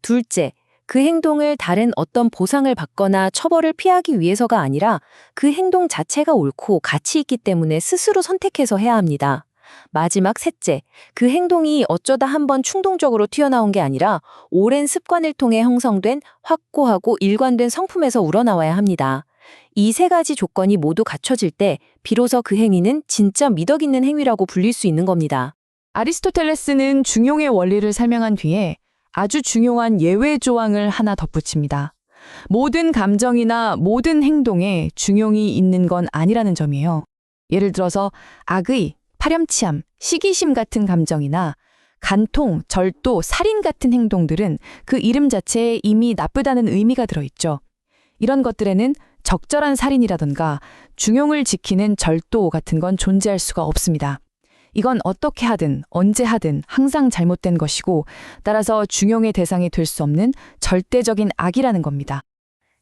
둘째, 그 행동을 다른 어떤 보상을 받거나 처벌을 피하기 위해서가 아니라 그 행동 자체가 옳고 가치 있기 때문에 스스로 선택해서 해야 합니다. 마지막 셋째, 그 행동이 어쩌다 한번 충동적으로 튀어나온 게 아니라 오랜 습관을 통해 형성된 확고하고 일관된 성품에서 우러나와야 합니다. 이 3가지 조건이 모두 갖춰질 때 비로소 그 행위는 진짜 미덕 있는 행위라고 불릴 수 있는 겁니다. 아리스토텔레스는 중용의 원리를 설명한 뒤에 아주 중요한 예외 조항을 하나 덧붙입니다. 모든 감정이나 모든 행동에 중용이 있는 건 아니라는 점이에요. 예를 들어서 악의, 파렴치함, 시기심 같은 감정이나 간통, 절도, 살인 같은 행동들은 그 이름 자체에 이미 나쁘다는 의미가 들어있죠. 이런 것들에는 적절한 살인이라던가 중용을 지키는 절도 같은 건 존재할 수가 없습니다. 이건 어떻게 하든 언제 하든 항상 잘못된 것이고 따라서 중용의 대상이 될 수 없는 절대적인 악이라는 겁니다.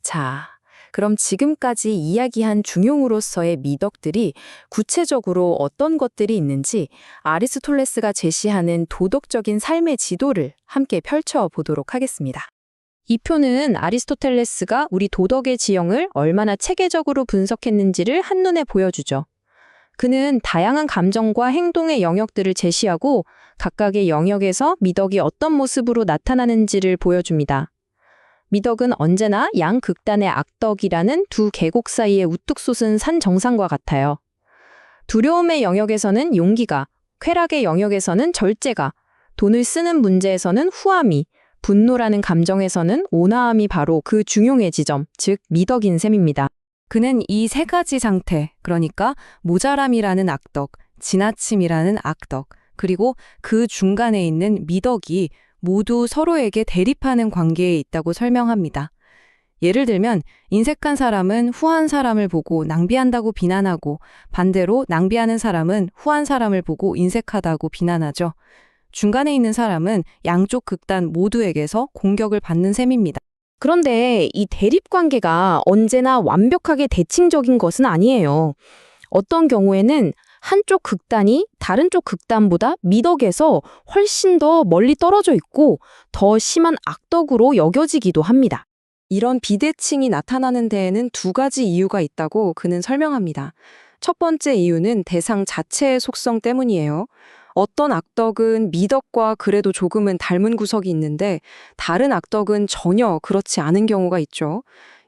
자, 그럼 지금까지 이야기한 중용으로서의 미덕들이 구체적으로 어떤 것들이 있는지 아리스토텔레스가 제시하는 도덕적인 삶의 지도를 함께 펼쳐보도록 하겠습니다. 이 표는 아리스토텔레스가 우리 도덕의 지형을 얼마나 체계적으로 분석했는지를 한눈에 보여주죠. 그는 다양한 감정과 행동의 영역들을 제시하고 각각의 영역에서 미덕이 어떤 모습으로 나타나는지를 보여줍니다. 미덕은 언제나 양극단의 악덕이라는 두 계곡 사이에 우뚝 솟은 산 정상과 같아요. 두려움의 영역에서는 용기가, 쾌락의 영역에서는 절제가, 돈을 쓰는 문제에서는 후함이, 분노라는 감정에서는 온화함이 바로 그 중용의 지점, 즉 미덕인 셈입니다. 그는 이 3가지 상태, 그러니까 모자람이라는 악덕, 지나침이라는 악덕, 그리고 그 중간에 있는 미덕이 모두 서로에게 대립하는 관계에 있다고 설명합니다. 예를 들면 인색한 사람은 후한 사람을 보고 낭비한다고 비난하고 반대로 낭비하는 사람은 후한 사람을 보고 인색하다고 비난하죠. 중간에 있는 사람은 양쪽 극단 모두에게서 공격을 받는 셈입니다. 그런데 이 대립 관계가 언제나 완벽하게 대칭적인 것은 아니에요. 어떤 경우에는 한쪽 극단이 다른 쪽 극단보다 미덕에서 훨씬 더 멀리 떨어져 있고 더 심한 악덕으로 여겨지기도 합니다. 이런 비대칭이 나타나는 데에는 2가지 이유가 있다고 그는 설명합니다. 첫 번째 이유는 대상 자체의 속성 때문이에요. 어떤 악덕은 미덕과 그래도 조금은 닮은 구석이 있는데 다른 악덕은 전혀 그렇지 않은 경우가 있죠.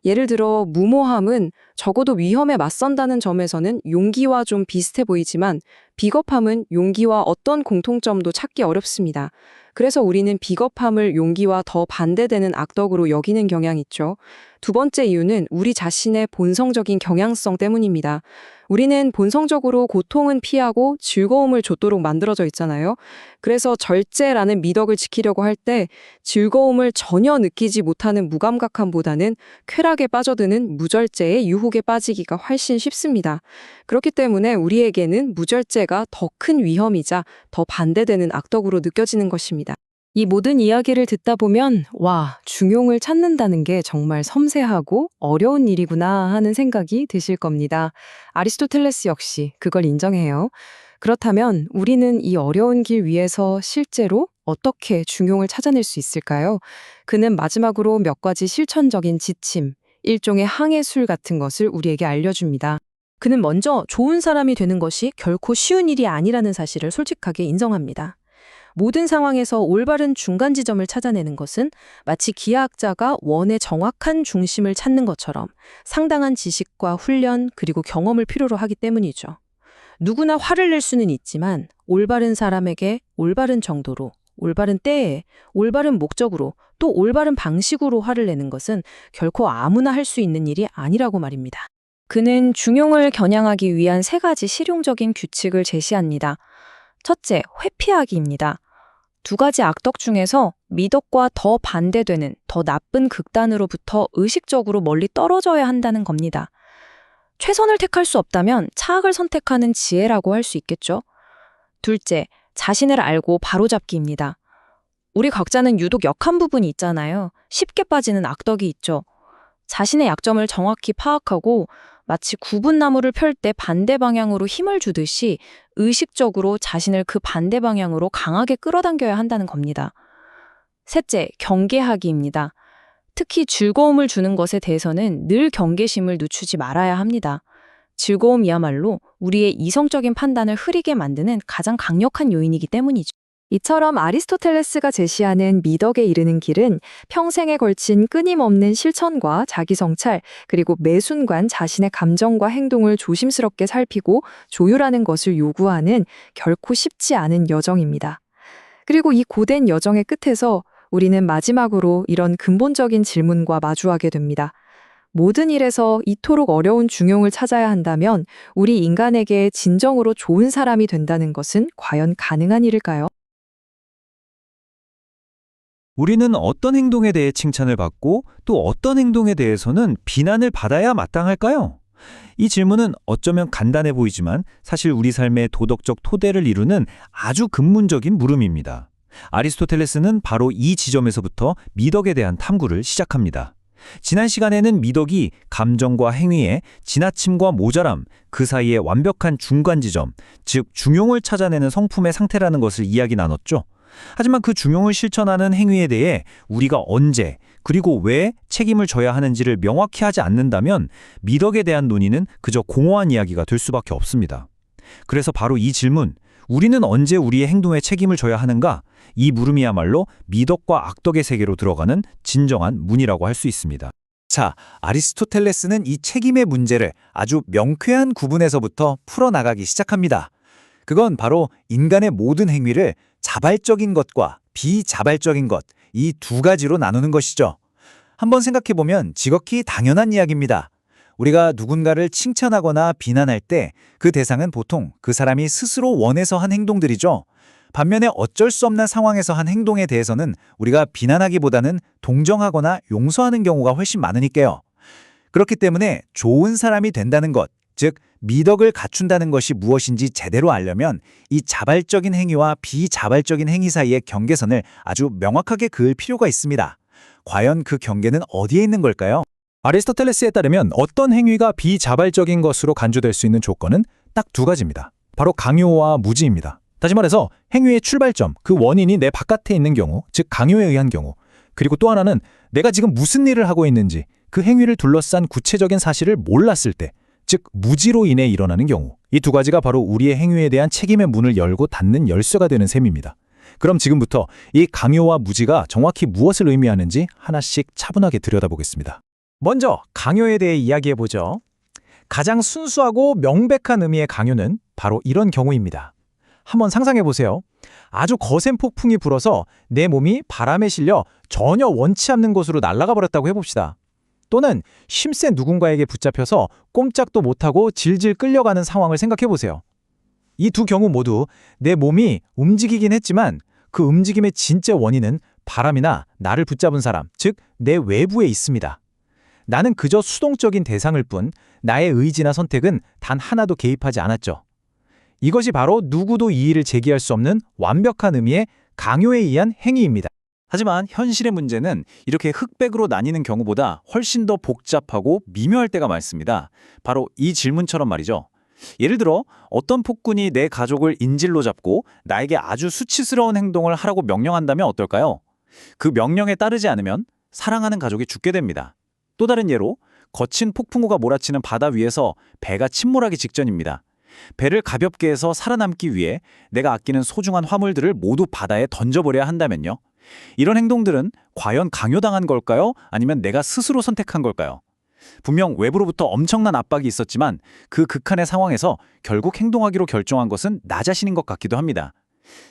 예를 들어 무모함은 적어도 위험에 맞선다는 점에서는 용기와 좀 비슷해 보이지만 비겁함은 용기와 어떤 공통점도 찾기 어렵습니다. 그래서 우리는 비겁함을 용기와 더 반대되는 악덕으로 여기는 경향이 있죠. 2번째 이유는 우리 자신의 본성적인 경향성 때문입니다. 우리는 본성적으로 고통은 피하고 즐거움을 좇도록 만들어져 있잖아요. 그래서 절제라는 미덕을 지키려고 할 때 즐거움을 전혀 느끼지 못하는 무감각함보다는 쾌락에 빠져드는 무절제의 유혹에 빠지기가 훨씬 쉽습니다. 그렇기 때문에 우리에게는 무절제가 더 큰 위험이자 더 반대되는 악덕으로 느껴지는 것입니다. 이 모든 이야기를 듣다 보면 와, 중용을 찾는다는 게 정말 섬세하고 어려운 일이구나 하는 생각이 드실 겁니다. 아리스토텔레스 역시 그걸 인정해요. 그렇다면 우리는 이 어려운 길 위에서 실제로 어떻게 중용을 찾아낼 수 있을까요? 그는 마지막으로 몇 가지 실천적인 지침, 일종의 항해술 같은 것을 우리에게 알려줍니다. 그는 먼저 좋은 사람이 되는 것이 결코 쉬운 일이 아니라는 사실을 솔직하게 인정합니다. 모든 상황에서 올바른 중간 지점을 찾아내는 것은 마치 기하학자가 원의 정확한 중심을 찾는 것처럼 상당한 지식과 훈련 그리고 경험을 필요로 하기 때문이죠. 누구나 화를 낼 수는 있지만 올바른 사람에게 올바른 정도로, 올바른 때에, 올바른 목적으로 또 올바른 방식으로 화를 내는 것은 결코 아무나 할 수 있는 일이 아니라고 말입니다. 그는 중용을 겨냥하기 위한 3가지 실용적인 규칙을 제시합니다. 첫째, 회피하기입니다. 두 가지 악덕 중에서 미덕과 더 반대되는 더 나쁜 극단으로부터 의식적으로 멀리 떨어져야 한다는 겁니다. 최선을 택할 수 없다면 차악을 선택하는 지혜라고 할 수 있겠죠. 둘째, 자신을 알고 바로잡기입니다. 우리 각자는 유독 약한 부분이 있잖아요. 쉽게 빠지는 악덕이 있죠. 자신의 약점을 정확히 파악하고 마치 구분나무를 펼 때 반대 방향으로 힘을 주듯이 의식적으로 자신을 그 반대 방향으로 강하게 끌어당겨야 한다는 겁니다. 셋째, 경계하기입니다. 특히 즐거움을 주는 것에 대해서는 늘 경계심을 늦추지 말아야 합니다. 즐거움이야말로 우리의 이성적인 판단을 흐리게 만드는 가장 강력한 요인이기 때문이죠. 이처럼 아리스토텔레스가 제시하는 미덕에 이르는 길은 평생에 걸친 끊임없는 실천과 자기 성찰, 그리고 매 순간 자신의 감정과 행동을 조심스럽게 살피고 조율하는 것을 요구하는 결코 쉽지 않은 여정입니다. 그리고 이 고된 여정의 끝에서 우리는 마지막으로 이런 근본적인 질문과 마주하게 됩니다. 모든 일에서 이토록 어려운 중용을 찾아야 한다면 우리 인간에게 진정으로 좋은 사람이 된다는 것은 과연 가능한 일일까요? 우리는 어떤 행동에 대해 칭찬을 받고 또 어떤 행동에 대해서는 비난을 받아야 마땅할까요? 이 질문은 어쩌면 간단해 보이지만 사실 우리 삶의 도덕적 토대를 이루는 아주 근본적인 물음입니다. 아리스토텔레스는 바로 이 지점에서부터 미덕에 대한 탐구를 시작합니다. 지난 시간에는 미덕이 감정과 행위의 지나침과 모자람, 그 사이의 완벽한 중간 지점, 즉 중용을 찾아내는 성품의 상태라는 것을 이야기 나눴죠. 하지만 그 중용을 실천하는 행위에 대해 우리가 언제, 그리고 왜 책임을 져야 하는지를 명확히 하지 않는다면 미덕에 대한 논의는 그저 공허한 이야기가 될 수밖에 없습니다. 그래서 바로 이 질문, 우리는 언제 우리의 행동에 책임을 져야 하는가? 이 물음이야말로 미덕과 악덕의 세계로 들어가는 진정한 문이라고 할 수 있습니다. 자, 아리스토텔레스는 이 책임의 문제를 아주 명쾌한 구분에서부터 풀어나가기 시작합니다. 그건 바로 인간의 모든 행위를 자발적인 것과 비자발적인 것, 이 두 가지로 나누는 것이죠. 한번 생각해보면 지극히 당연한 이야기입니다. 우리가 누군가를 칭찬하거나 비난할 때 그 대상은 보통 그 사람이 스스로 원해서 한 행동들이죠. 반면에 어쩔 수 없는 상황에서 한 행동에 대해서는 우리가 비난하기보다는 동정하거나 용서하는 경우가 훨씬 많으니까요. 그렇기 때문에 좋은 사람이 된다는 것, 즉 미덕을 갖춘다는 것이 무엇인지 제대로 알려면 이 자발적인 행위와 비자발적인 행위 사이의 경계선을 아주 명확하게 그을 필요가 있습니다. 과연 그 경계는 어디에 있는 걸까요? 아리스토텔레스에 따르면 어떤 행위가 비자발적인 것으로 간주될 수 있는 조건은 딱 두 가지입니다. 바로 강요와 무지입니다. 다시 말해서 행위의 출발점, 그 원인이 내 바깥에 있는 경우, 즉 강요에 의한 경우, 그리고 또 하나는 내가 지금 무슨 일을 하고 있는지 그 행위를 둘러싼 구체적인 사실을 몰랐을 때, 즉 무지로 인해 일어나는 경우, 이 두 가지가 바로 우리의 행위에 대한 책임의 문을 열고 닫는 열쇠가 되는 셈입니다. 그럼 지금부터 이 강요와 무지가 정확히 무엇을 의미하는지 하나씩 차분하게 들여다보겠습니다. 먼저 강요에 대해 이야기해보죠. 가장 순수하고 명백한 의미의 강요는 바로 이런 경우입니다. 한번 상상해보세요. 아주 거센 폭풍이 불어서 내 몸이 바람에 실려 전혀 원치 않는 곳으로 날아가 버렸다고 해봅시다. 또는 힘센 누군가에게 붙잡혀서 꼼짝도 못하고 질질 끌려가는 상황을 생각해보세요. 이 두 경우 모두 내 몸이 움직이긴 했지만 그 움직임의 진짜 원인은 바람이나 나를 붙잡은 사람, 즉 내 외부에 있습니다. 나는 그저 수동적인 대상일 뿐 나의 의지나 선택은 단 하나도 개입하지 않았죠. 이것이 바로 누구도 이의를 제기할 수 없는 완벽한 의미의 강요에 의한 행위입니다. 하지만 현실의 문제는 이렇게 흑백으로 나뉘는 경우보다 훨씬 더 복잡하고 미묘할 때가 많습니다. 바로 이 질문처럼 말이죠. 예를 들어 어떤 폭군이 내 가족을 인질로 잡고 나에게 아주 수치스러운 행동을 하라고 명령한다면 어떨까요? 그 명령에 따르지 않으면 사랑하는 가족이 죽게 됩니다. 또 다른 예로 거친 폭풍우가 몰아치는 바다 위에서 배가 침몰하기 직전입니다. 배를 가볍게 해서 살아남기 위해 내가 아끼는 소중한 화물들을 모두 바다에 던져버려야 한다면요. 이런 행동들은 과연 강요당한 걸까요? 아니면 내가 스스로 선택한 걸까요? 분명 외부로부터 엄청난 압박이 있었지만 그 극한의 상황에서 결국 행동하기로 결정한 것은 나 자신인 것 같기도 합니다.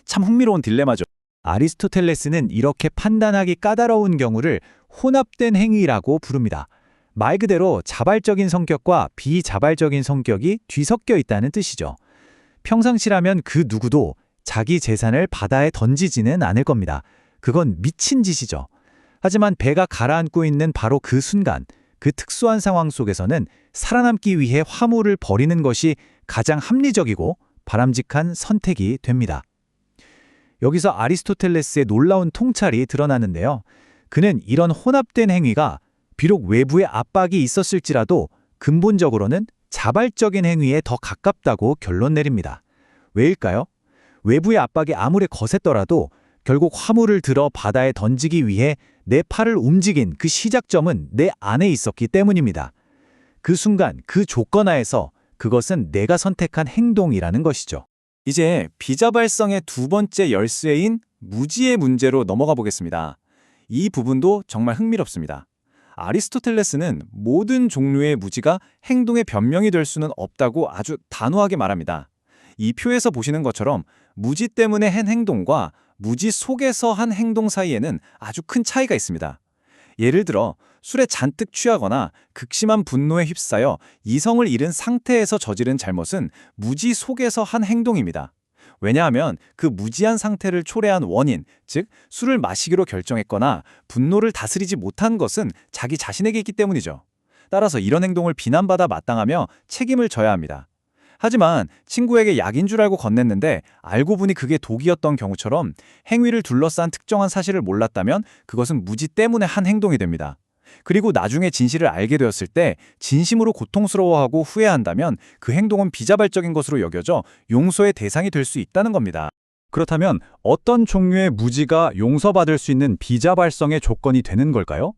참 흥미로운 딜레마죠. 아리스토텔레스는 이렇게 판단하기 까다로운 경우를 혼합된 행위라고 부릅니다. 말 그대로 자발적인 성격과 비자발적인 성격이 뒤섞여 있다는 뜻이죠. 평상시라면 그 누구도 자기 재산을 바다에 던지지는 않을 겁니다. 그건 미친 짓이죠. 하지만 배가 가라앉고 있는 바로 그 순간, 그 특수한 상황 속에서는 살아남기 위해 화물을 버리는 것이 가장 합리적이고 바람직한 선택이 됩니다. 여기서 아리스토텔레스의 놀라운 통찰이 드러나는데요. 그는 이런 혼합된 행위가 비록 외부의 압박이 있었을지라도 근본적으로는 자발적인 행위에 더 가깝다고 결론 내립니다. 왜일까요? 외부의 압박이 아무리 거셌더라도 결국 화물을 들어 바다에 던지기 위해 내 팔을 움직인 그 시작점은 내 안에 있었기 때문입니다. 그 순간, 그 조건 하에서 그것은 내가 선택한 행동이라는 것이죠. 이제 비자발성의 두 번째 열쇠인 무지의 문제로 넘어가 보겠습니다. 이 부분도 정말 흥미롭습니다. 아리스토텔레스는 모든 종류의 무지가 행동의 변명이 될 수는 없다고 아주 단호하게 말합니다. 이 표에서 보시는 것처럼 무지 때문에 한 행동과 무지 속에서 한 행동 사이에는 아주 큰 차이가 있습니다. 예를 들어 술에 잔뜩 취하거나 극심한 분노에 휩싸여 이성을 잃은 상태에서 저지른 잘못은 무지 속에서 한 행동입니다. 왜냐하면 그 무지한 상태를 초래한 원인, 즉 술을 마시기로 결정했거나 분노를 다스리지 못한 것은 자기 자신에게 있기 때문이죠. 따라서 이런 행동을 비난받아 마땅하며 책임을 져야 합니다. 하지만 친구에게 약인 줄 알고 건넸는데 알고 보니 그게 독이었던 경우처럼 행위를 둘러싼 특정한 사실을 몰랐다면 그것은 무지 때문에 한 행동이 됩니다. 그리고 나중에 진실을 알게 되었을 때 진심으로 고통스러워하고 후회한다면 그 행동은 비자발적인 것으로 여겨져 용서의 대상이 될 수 있다는 겁니다. 그렇다면 어떤 종류의 무지가 용서받을 수 있는 비자발성의 조건이 되는 걸까요?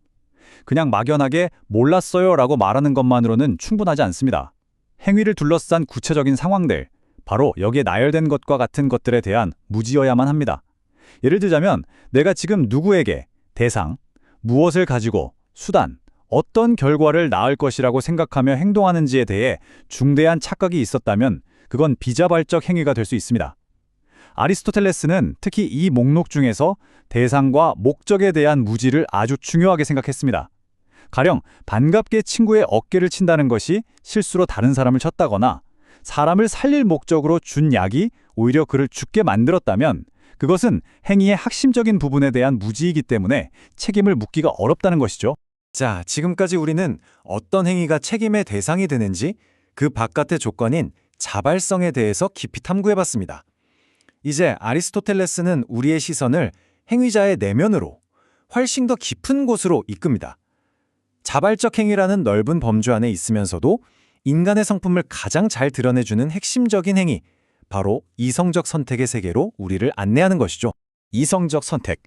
그냥 막연하게 몰랐어요 라고 말하는 것만으로는 충분하지 않습니다. 행위를 둘러싼 구체적인 상황들, 바로 여기에 나열된 것과 같은 것들에 대한 무지여야만 합니다. 예를 들자면 내가 지금 누구에게 대상, 무엇을 가지고 수단, 어떤 결과를 낳을 것이라고 생각하며 행동하는지에 대해 중대한 착각이 있었다면 그건 비자발적 행위가 될 수 있습니다. 아리스토텔레스는 특히 이 목록 중에서 대상과 목적에 대한 무지를 아주 중요하게 생각했습니다. 가령 반갑게 친구의 어깨를 친다는 것이 실수로 다른 사람을 쳤다거나 사람을 살릴 목적으로 준 약이 오히려 그를 죽게 만들었다면 그것은 행위의 핵심적인 부분에 대한 무지이기 때문에 책임을 묻기가 어렵다는 것이죠. 자, 지금까지 우리는 어떤 행위가 책임의 대상이 되는지 그 바깥의 조건인 자발성에 대해서 깊이 탐구해봤습니다. 이제 아리스토텔레스는 우리의 시선을 행위자의 내면으로 훨씬 더 깊은 곳으로 이끕니다. 자발적 행위라는 넓은 범주 안에 있으면서도 인간의 성품을 가장 잘 드러내주는 핵심적인 행위, 바로 이성적 선택의 세계로 우리를 안내하는 것이죠. 이성적 선택.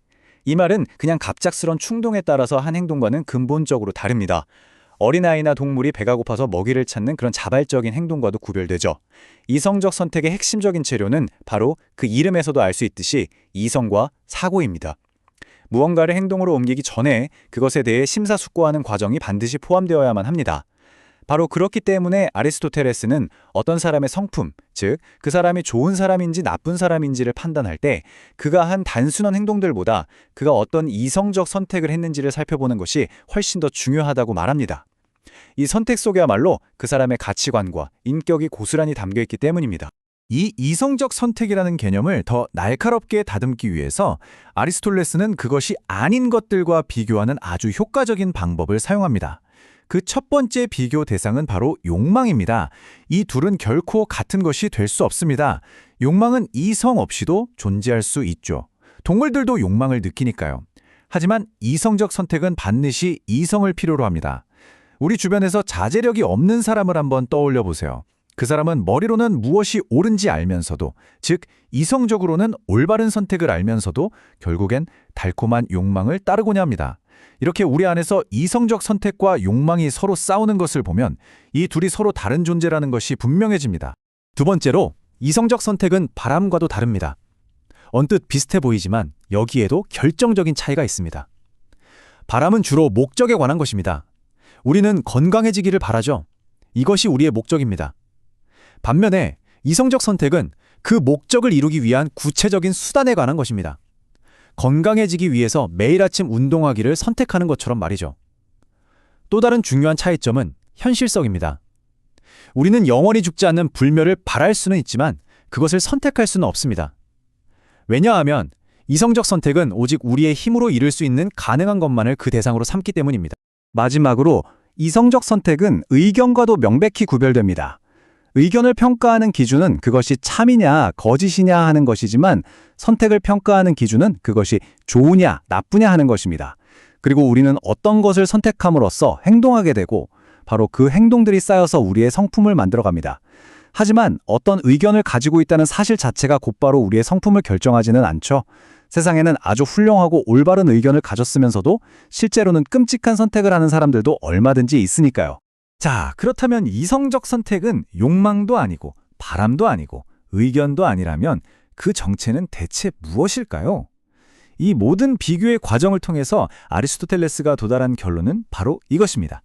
이 말은 그냥 갑작스런 충동에 따라서 한 행동과는 근본적으로 다릅니다. 어린아이나 동물이 배가 고파서 먹이를 찾는 그런 자발적인 행동과도 구별되죠. 이성적 선택의 핵심적인 재료는 바로 그 이름에서도 알 수 있듯이 이성과 사고입니다. 무언가를 행동으로 옮기기 전에 그것에 대해 심사숙고하는 과정이 반드시 포함되어야만 합니다. 바로 그렇기 때문에 아리스토텔레스는 어떤 사람의 성품, 즉 그 사람이 좋은 사람인지 나쁜 사람인지를 판단할 때 그가 한 단순한 행동들보다 그가 어떤 이성적 선택을 했는지를 살펴보는 것이 훨씬 더 중요하다고 말합니다. 이 선택 속에야말로 그 사람의 가치관과 인격이 고스란히 담겨있기 때문입니다. 이 이성적 선택이라는 개념을 더 날카롭게 다듬기 위해서 아리스토텔레스는 그것이 아닌 것들과 비교하는 아주 효과적인 방법을 사용합니다. 그 첫 번째 비교 대상은 바로 욕망입니다. 이 둘은 결코 같은 것이 될 수 없습니다. 욕망은 이성 없이도 존재할 수 있죠. 동물들도 욕망을 느끼니까요. 하지만 이성적 선택은 반드시 이성을 필요로 합니다. 우리 주변에서 자제력이 없는 사람을 한번 떠올려 보세요. 그 사람은 머리로는 무엇이 옳은지 알면서도, 즉 이성적으로는 올바른 선택을 알면서도 결국엔 달콤한 욕망을 따르고자 합니다. 이렇게 우리 안에서 이성적 선택과 욕망이 서로 싸우는 것을 보면 이 둘이 서로 다른 존재라는 것이 분명해집니다. 두 번째로, 이성적 선택은 바람과도 다릅니다. 언뜻 비슷해 보이지만 여기에도 결정적인 차이가 있습니다. 바람은 주로 목적에 관한 것입니다. 우리는 건강해지기를 바라죠. 이것이 우리의 목적입니다. 반면에 이성적 선택은 그 목적을 이루기 위한 구체적인 수단에 관한 것입니다. 건강해지기 위해서 매일 아침 운동하기를 선택하는 것처럼 말이죠. 또 다른 중요한 차이점은 현실성입니다. 우리는 영원히 죽지 않는 불멸을 바랄 수는 있지만 그것을 선택할 수는 없습니다. 왜냐하면 이성적 선택은 오직 우리의 힘으로 이룰 수 있는 가능한 것만을 그 대상으로 삼기 때문입니다. 마지막으로 이성적 선택은 의견과도 명백히 구별됩니다. 의견을 평가하는 기준은 그것이 참이냐 거짓이냐 하는 것이지만 선택을 평가하는 기준은 그것이 좋으냐 나쁘냐 하는 것입니다. 그리고 우리는 어떤 것을 선택함으로써 행동하게 되고 바로 그 행동들이 쌓여서 우리의 성품을 만들어갑니다. 하지만 어떤 의견을 가지고 있다는 사실 자체가 곧바로 우리의 성품을 결정하지는 않죠. 세상에는 아주 훌륭하고 올바른 의견을 가졌으면서도 실제로는 끔찍한 선택을 하는 사람들도 얼마든지 있으니까요. 자, 그렇다면 이성적 선택은 욕망도 아니고 바람도 아니고 의견도 아니라면 그 정체는 대체 무엇일까요? 이 모든 비교의 과정을 통해서 아리스토텔레스가 도달한 결론은 바로 이것입니다.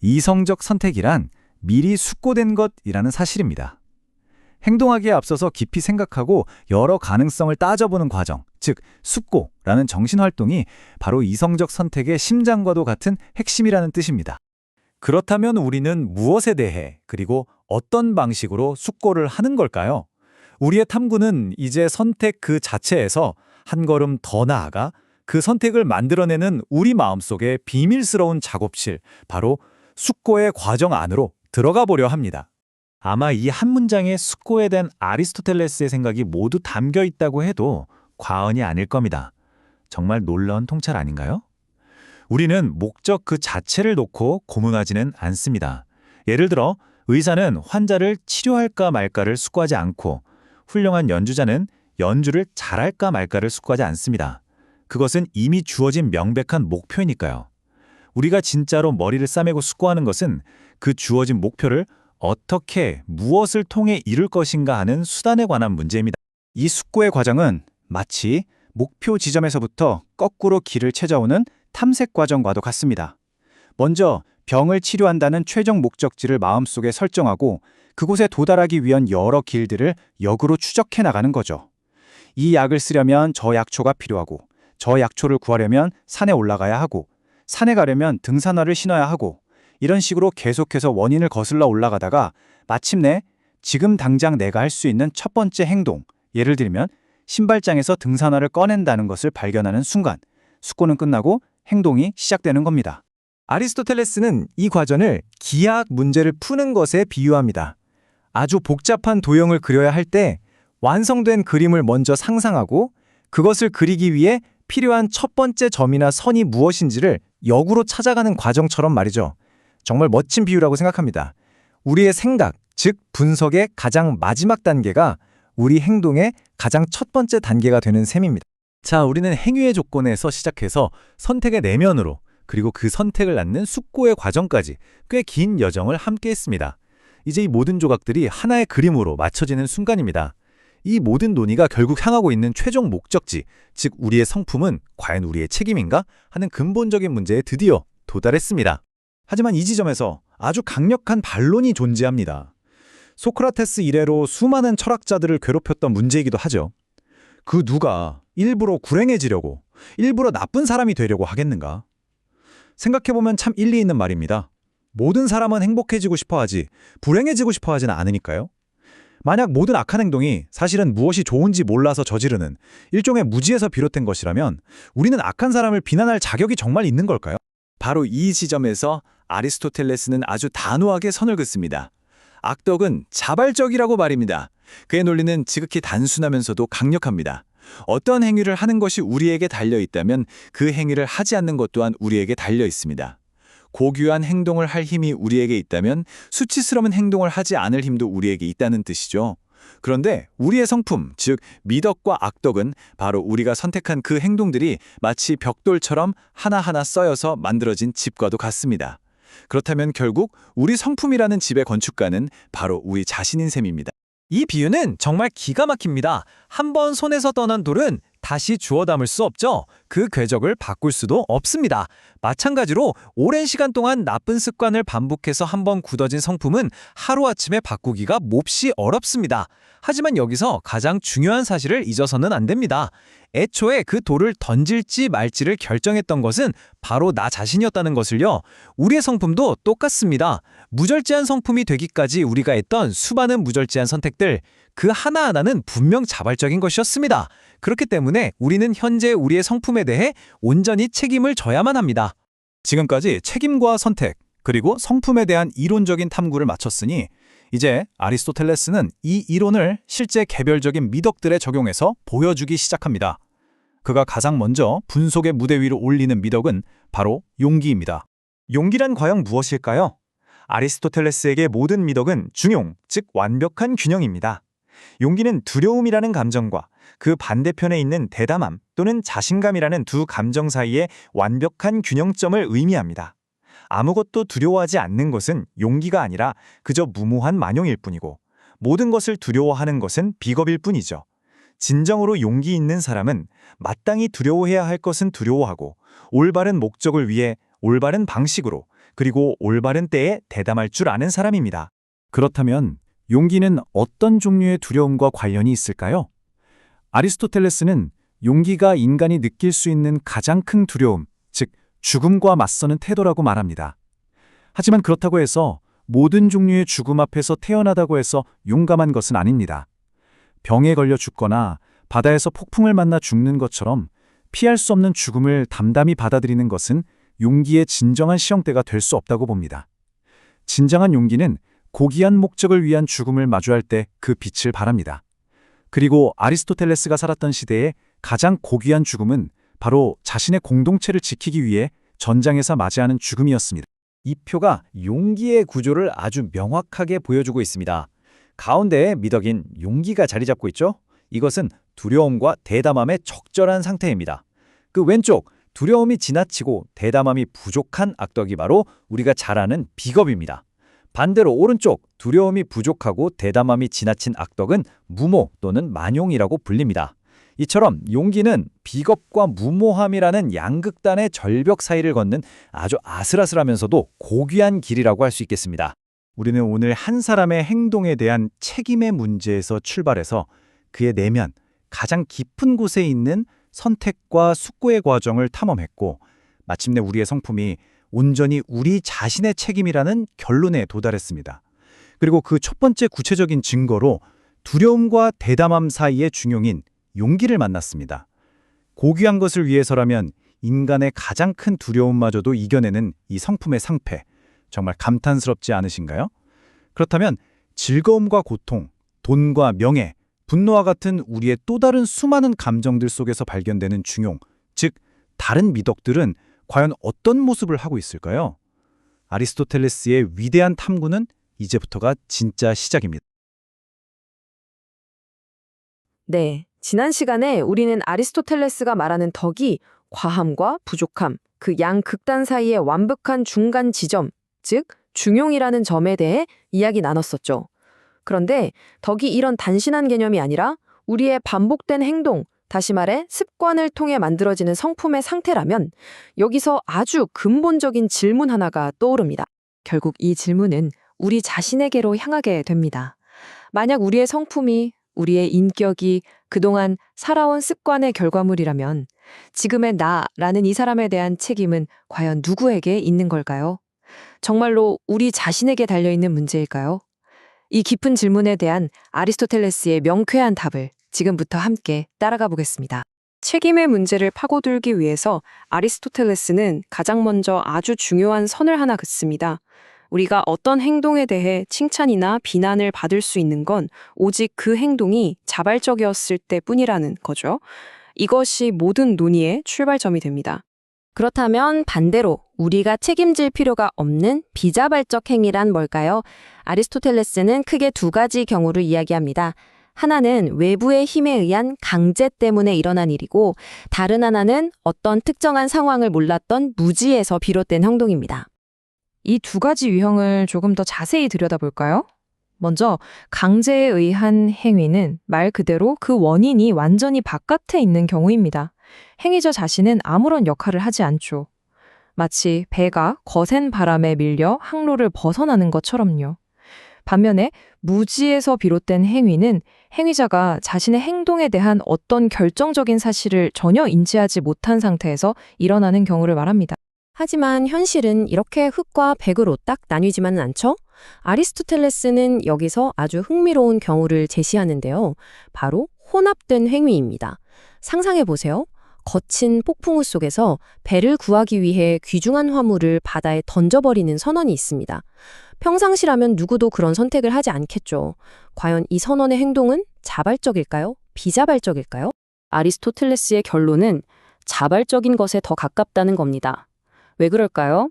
이성적 선택이란 미리 숙고된 것이라는 사실입니다. 행동하기에 앞서서 깊이 생각하고 여러 가능성을 따져보는 과정, 즉 숙고라는 정신활동이 바로 이성적 선택의 심장과도 같은 핵심이라는 뜻입니다. 그렇다면 우리는 무엇에 대해 그리고 어떤 방식으로 숙고를 하는 걸까요? 우리의 탐구는 이제 선택 그 자체에서 한 걸음 더 나아가 그 선택을 만들어내는 우리 마음속의 비밀스러운 작업실, 바로 숙고의 과정 안으로 들어가 보려 합니다. 아마 이 한 문장에 숙고에 대한 아리스토텔레스의 생각이 모두 담겨 있다고 해도 과언이 아닐 겁니다. 정말 놀라운 통찰 아닌가요? 우리는 목적 그 자체를 놓고 고민하지는 않습니다. 예를 들어 의사는 환자를 치료할까 말까를 숙고하지 않고 훌륭한 연주자는 연주를 잘할까 말까를 숙고하지 않습니다. 그것은 이미 주어진 명백한 목표이니까요. 우리가 진짜로 머리를 싸매고 숙고하는 것은 그 주어진 목표를 어떻게, 무엇을 통해 이룰 것인가 하는 수단에 관한 문제입니다. 이 숙고의 과정은 마치 목표 지점에서부터 거꾸로 길을 찾아오는 탐색 과정과도 같습니다. 먼저 병을 치료한다는 최종 목적지를 마음속에 설정하고 그곳에 도달하기 위한 여러 길들을 역으로 추적해 나가는 거죠. 이 약을 쓰려면 저 약초가 필요하고 저 약초를 구하려면 산에 올라가야 하고 산에 가려면 등산화를 신어야 하고 이런 식으로 계속해서 원인을 거슬러 올라가다가 마침내 지금 당장 내가 할 수 있는 첫 번째 행동, 예를 들면 신발장에서 등산화를 꺼낸다는 것을 발견하는 순간 숙고는 끝나고 행동이 시작되는 겁니다. 아리스토텔레스는 이 과정을 기하학 문제를 푸는 것에 비유합니다. 아주 복잡한 도형을 그려야 할 때 완성된 그림을 먼저 상상하고 그것을 그리기 위해 필요한 첫 번째 점이나 선이 무엇인지를 역으로 찾아가는 과정처럼 말이죠. 정말 멋진 비유라고 생각합니다. 우리의 생각, 즉 분석의 가장 마지막 단계가 우리 행동의 가장 첫 번째 단계가 되는 셈입니다. 자, 우리는 행위의 조건에서 시작해서 선택의 내면으로 그리고 그 선택을 낳는 숙고의 과정까지 꽤 긴 여정을 함께 했습니다. 이제 이 모든 조각들이 하나의 그림으로 맞춰지는 순간입니다. 이 모든 논의가 결국 향하고 있는 최종 목적지, 즉 우리의 성품은 과연 우리의 책임인가 하는 근본적인 문제에 드디어 도달했습니다. 하지만 이 지점에서 아주 강력한 반론이 존재합니다. 소크라테스 이래로 수많은 철학자들을 괴롭혔던 문제이기도 하죠. 그 누가 일부러 불행해지려고, 일부러 나쁜 사람이 되려고 하겠는가? 생각해보면 참 일리 있는 말입니다. 모든 사람은 행복해지고 싶어하지 불행해지고 싶어하지는 않으니까요. 만약 모든 악한 행동이 사실은 무엇이 좋은지 몰라서 저지르는 일종의 무지에서 비롯된 것이라면 우리는 악한 사람을 비난할 자격이 정말 있는 걸까요? 바로 이 지점에서 아리스토텔레스는 아주 단호하게 선을 긋습니다. 악덕은 자발적이라고 말입니다. 그의 논리는 지극히 단순하면서도 강력합니다. 어떤 행위를 하는 것이 우리에게 달려 있다면 그 행위를 하지 않는 것 또한 우리에게 달려 있습니다. 고귀한 행동을 할 힘이 우리에게 있다면 수치스러운 행동을 하지 않을 힘도 우리에게 있다는 뜻이죠. 그런데 우리의 성품, 즉 미덕과 악덕은 바로 우리가 선택한 그 행동들이 마치 벽돌처럼 하나하나 쌓여서 만들어진 집과도 같습니다. 그렇다면 결국 우리 성품이라는 집의 건축가는 바로 우리 자신인 셈입니다. 이 비유는 정말 기가 막힙니다. 한번 손에서 떠난 돌은 다시 주워 담을 수 없죠. 그 궤적을 바꿀 수도 없습니다. 마찬가지로 오랜 시간 동안 나쁜 습관을 반복해서 한번 굳어진 성품은 하루아침에 바꾸기가 몹시 어렵습니다. 하지만 여기서 가장 중요한 사실을 잊어서는 안 됩니다. 애초에 그 돌을 던질지 말지를 결정했던 것은 바로 나 자신이었다는 것을요. 우리의 성품도 똑같습니다. 무절제한 성품이 되기까지 우리가 했던 수많은 무절제한 선택들, 그 하나하나는 분명 자발적인 것이었습니다. 그렇기 때문에 우리는 현재 우리의 성품에 대해 온전히 책임을 져야만 합니다. 지금까지 책임과 선택, 그리고 성품에 대한 이론적인 탐구를 마쳤으니 이제 아리스토텔레스는 이 이론을 실제 개별적인 미덕들에 적용해서 보여주기 시작합니다. 그가 가장 먼저 분속의 무대 위로 올리는 미덕은 바로 용기입니다. 용기란 과연 무엇일까요? 아리스토텔레스에게 모든 미덕은 중용, 즉 완벽한 균형입니다. 용기는 두려움이라는 감정과 그 반대편에 있는 대담함 또는 자신감이라는 두 감정 사이의 완벽한 균형점을 의미합니다. 아무것도 두려워하지 않는 것은 용기가 아니라 그저 무모한 만용일 뿐이고 모든 것을 두려워하는 것은 비겁일 뿐이죠. 진정으로 용기 있는 사람은 마땅히 두려워해야 할 것은 두려워하고 올바른 목적을 위해 올바른 방식으로 그리고 올바른 때에 대담할 줄 아는 사람입니다. 그렇다면 용기는 어떤 종류의 두려움과 관련이 있을까요? 아리스토텔레스는 용기가 인간이 느낄 수 있는 가장 큰 두려움, 즉 죽음과 맞서는 태도라고 말합니다. 하지만 그렇다고 해서 모든 종류의 죽음 앞에서 태어나다고 해서 용감한 것은 아닙니다. 병에 걸려 죽거나 바다에서 폭풍을 만나 죽는 것처럼 피할 수 없는 죽음을 담담히 받아들이는 것은 용기의 진정한 시형대가 될 수 없다고 봅니다. 진정한 용기는 고귀한 목적을 위한 죽음을 마주할 때 그 빛을 발합니다. 그리고 아리스토텔레스가 살았던 시대의 가장 고귀한 죽음은 바로 자신의 공동체를 지키기 위해 전장에서 맞이하는 죽음이었습니다. 이 표가 용기의 구조를 아주 명확하게 보여주고 있습니다. 가운데에 미덕인 용기가 자리 잡고 있죠? 이것은 두려움과 대담함의 적절한 상태입니다. 그 왼쪽, 두려움이 지나치고 대담함이 부족한 악덕이 바로 우리가 잘 아는 비겁입니다. 반대로 오른쪽, 두려움이 부족하고 대담함이 지나친 악덕은 무모 또는 만용이라고 불립니다. 이처럼 용기는 비겁과 무모함이라는 양극단의 절벽 사이를 걷는 아주 아슬아슬하면서도 고귀한 길이라고 할 수 있겠습니다. 우리는 오늘 한 사람의 행동에 대한 책임의 문제에서 출발해서 그의 내면, 가장 깊은 곳에 있는 선택과 숙고의 과정을 탐험했고 마침내 우리의 성품이 온전히 우리 자신의 책임이라는 결론에 도달했습니다. 그리고 그 첫 번째 구체적인 증거로 두려움과 대담함 사이의 중용인 용기를 만났습니다. 고귀한 것을 위해서라면 인간의 가장 큰 두려움마저도 이겨내는 이 성품의 상패, 정말 감탄스럽지 않으신가요? 그렇다면 즐거움과 고통, 돈과 명예, 분노와 같은 우리의 또 다른 수많은 감정들 속에서 발견되는 중용, 즉 다른 미덕들은 과연 어떤 모습을 하고 있을까요? 아리스토텔레스의 위대한 탐구는 이제부터가 진짜 시작입니다. 네, 지난 시간에 우리는 아리스토텔레스가 말하는 덕이 과함과 부족함, 그 양극단 사이의 완벽한 중간 지점, 즉 중용이라는 점에 대해 이야기 나눴었죠. 그런데 덕이 이런 단순한 개념이 아니라 우리의 반복된 행동, 다시 말해 습관을 통해 만들어지는 성품의 상태라면 여기서 아주 근본적인 질문 하나가 떠오릅니다. 결국 이 질문은 우리 자신에게로 향하게 됩니다. 만약 우리의 성품이, 우리의 인격이 그동안 살아온 습관의 결과물이라면 지금의 나라는 이 사람에 대한 책임은 과연 누구에게 있는 걸까요? 정말로 우리 자신에게 달려있는 문제일까요? 이 깊은 질문에 대한 아리스토텔레스의 명쾌한 답을 지금부터 함께 따라가 보겠습니다. 책임의 문제를 파고들기 위해서 아리스토텔레스는 가장 먼저 아주 중요한 선을 하나 긋습니다. 우리가 어떤 행동에 대해 칭찬이나 비난을 받을 수 있는 건 오직 그 행동이 자발적이었을 때뿐이라는 거죠. 이것이 모든 논의의 출발점이 됩니다. 그렇다면 반대로 우리가 책임질 필요가 없는 비자발적 행위란 뭘까요? 아리스토텔레스는 크게 두 가지 경우를 이야기합니다. 하나는 외부의 힘에 의한 강제 때문에 일어난 일이고 다른 하나는 어떤 특정한 상황을 몰랐던 무지에서 비롯된 행동입니다. 이 두 가지 유형을 조금 더 자세히 들여다볼까요? 먼저 강제에 의한 행위는 말 그대로 그 원인이 완전히 바깥에 있는 경우입니다. 행위자 자신은 아무런 역할을 하지 않죠. 마치 배가 거센 바람에 밀려 항로를 벗어나는 것처럼요. 반면에 무지에서 비롯된 행위는 행위자가 자신의 행동에 대한 어떤 결정적인 사실을 전혀 인지하지 못한 상태에서 일어나는 경우를 말합니다. 하지만 현실은 이렇게 흑과 백으로 딱 나뉘지만은 않죠? 아리스토텔레스는 여기서 아주 흥미로운 경우를 제시하는데요. 바로 혼합된 행위입니다. 상상해 보세요. 거친 폭풍우 속에서 배를 구하기 위해 귀중한 화물을 바다에 던져버리는 선원이 있습니다. 평상시라면 누구도 그런 선택을 하지 않겠죠. 과연 이 선원의 행동은 자발적일까요? 비자발적일까요? 아리스토텔레스의 결론은 자발적인 것에 더 가깝다는 겁니다. 왜 그럴까요?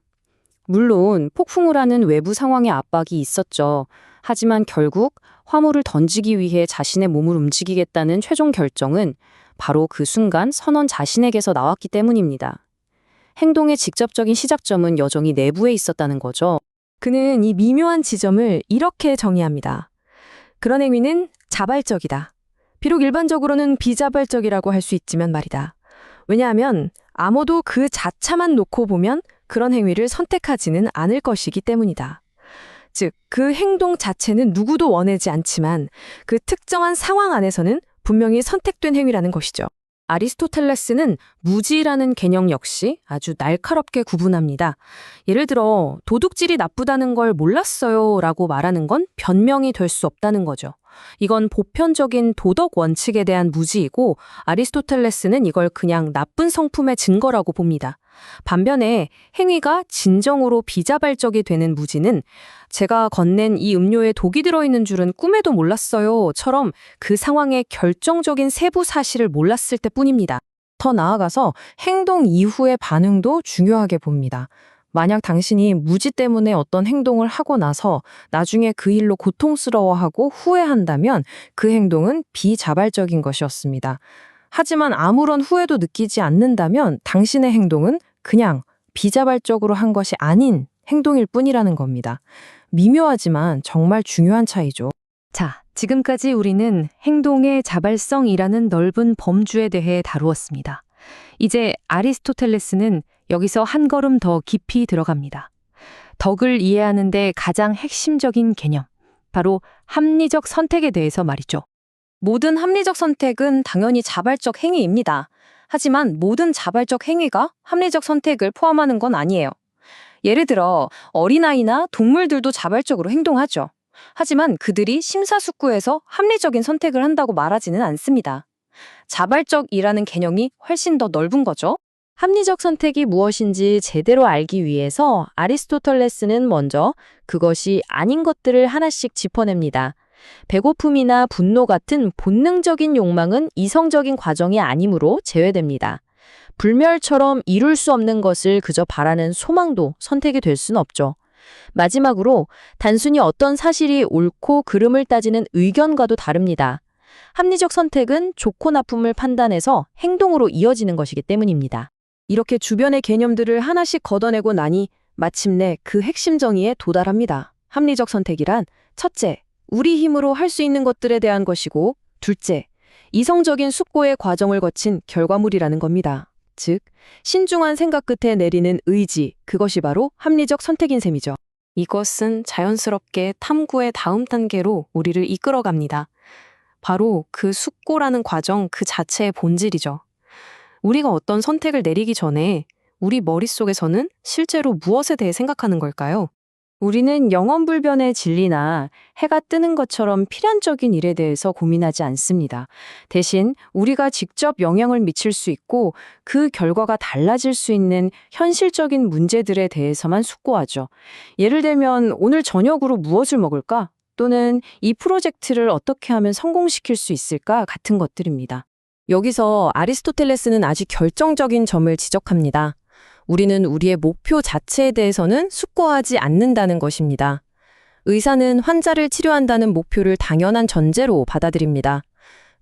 물론 폭풍우라는 외부 상황의 압박이 있었죠. 하지만 결국 화물을 던지기 위해 자신의 몸을 움직이겠다는 최종 결정은 바로 그 순간 선원 자신에게서 나왔기 때문입니다. 행동의 직접적인 시작점은 여전히 내부에 있었다는 거죠. 그는 이 미묘한 지점을 이렇게 정의합니다. 그런 행위는 자발적이다. 비록 일반적으로는 비자발적이라고 할 수 있지만 말이다. 왜냐하면 아무도 그 자차만 놓고 보면 그런 행위를 선택하지는 않을 것이기 때문이다. 즉, 그 행동 자체는 누구도 원하지 않지만 그 특정한 상황 안에서는 분명히 선택된 행위라는 것이죠. 아리스토텔레스는 무지라는 개념 역시 아주 날카롭게 구분합니다. 예를 들어 도둑질이 나쁘다는 걸 몰랐어요 라고 말하는 건 변명이 될 수 없다는 거죠. 이건 보편적인 도덕 원칙에 대한 무지이고 아리스토텔레스는 이걸 그냥 나쁜 성품의 증거라고 봅니다. 반면에 행위가 진정으로 비자발적이 되는 무지는 제가 건넨 이 음료에 독이 들어있는 줄은 꿈에도 몰랐어요 처럼 그 상황의 결정적인 세부 사실을 몰랐을 때뿐입니다. 더 나아가서 행동 이후의 반응도 중요하게 봅니다. 만약 당신이 무지 때문에 어떤 행동을 하고 나서 나중에 그 일로 고통스러워하고 후회한다면 그 행동은 비자발적인 것이었습니다. 하지만 아무런 후회도 느끼지 않는다면 당신의 행동은 그냥 비자발적으로 한 것이 아닌 행동일 뿐이라는 겁니다. 미묘하지만 정말 중요한 차이죠. 자, 지금까지 우리는 행동의 자발성이라는 넓은 범주에 대해 다루었습니다. 이제 아리스토텔레스는 여기서 한 걸음 더 깊이 들어갑니다. 덕을 이해하는 데 가장 핵심적인 개념, 바로 합리적 선택에 대해서 말이죠. 모든 합리적 선택은 당연히 자발적 행위입니다. 하지만 모든 자발적 행위가 합리적 선택을 포함하는 건 아니에요. 예를 들어 어린아이나 동물들도 자발적으로 행동하죠. 하지만 그들이 심사숙고해서 합리적인 선택을 한다고 말하지는 않습니다. 자발적이라는 개념이 훨씬 더 넓은 거죠. 합리적 선택이 무엇인지 제대로 알기 위해서 아리스토텔레스는 먼저 그것이 아닌 것들을 하나씩 짚어냅니다. 배고픔이나 분노 같은 본능적인 욕망은 이성적인 과정이 아니므로 제외됩니다. 불멸처럼 이룰 수 없는 것을 그저 바라는 소망도 선택이 될 수는 없죠. 마지막으로 단순히 어떤 사실이 옳고 그름을 따지는 의견과도 다릅니다. 합리적 선택은 좋고 나쁨을 판단해서 행동으로 이어지는 것이기 때문입니다. 이렇게 주변의 개념들을 하나씩 걷어내고 나니 마침내 그 핵심 정의에 도달합니다. 합리적 선택이란 첫째, 우리 힘으로 할 수 있는 것들에 대한 것이고 둘째, 이성적인 숙고의 과정을 거친 결과물이라는 겁니다. 즉, 신중한 생각 끝에 내리는 의지, 그것이 바로 합리적 선택인 셈이죠. 이것은 자연스럽게 탐구의 다음 단계로 우리를 이끌어갑니다. 바로 그 숙고라는 과정 그 자체의 본질이죠. 우리가 어떤 선택을 내리기 전에 우리 머릿속에서는 실제로 무엇에 대해 생각하는 걸까요? 우리는 영원불변의 진리나 해가 뜨는 것처럼 필연적인 일에 대해서 고민하지 않습니다. 대신 우리가 직접 영향을 미칠 수 있고 그 결과가 달라질 수 있는 현실적인 문제들에 대해서만 숙고하죠. 예를 들면 오늘 저녁으로 무엇을 먹을까? 또는 이 프로젝트를 어떻게 하면 성공시킬 수 있을까? 같은 것들입니다. 여기서 아리스토텔레스는 아주 결정적인 점을 지적합니다. 우리는 우리의 목표 자체에 대해서는 숙고하지 않는다는 것입니다. 의사는 환자를 치료한다는 목표를 당연한 전제로 받아들입니다.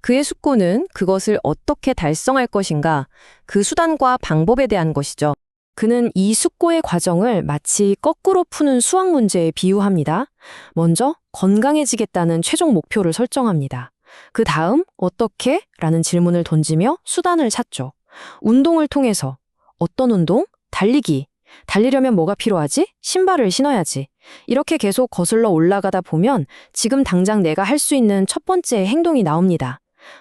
그의 숙고는 그것을 어떻게 달성할 것인가, 그 수단과 방법에 대한 것이죠. 그는 이 숙고의 과정을 마치 거꾸로 푸는 수학 문제에 비유합니다. 먼저 건강해지겠다는 최종 목표를 설정합니다. 그 다음 어떻게? 라는 질문을 던지며 수단을 찾죠. 운동을 통해서 어떤 운동? 달리기. 달리려면 뭐가 필요하지? 신발을 신어야지. 이렇게 계속 거슬러 올라가다 보면 지금 당장 내가 할 수 있는 첫 번째 행동이 나옵니다.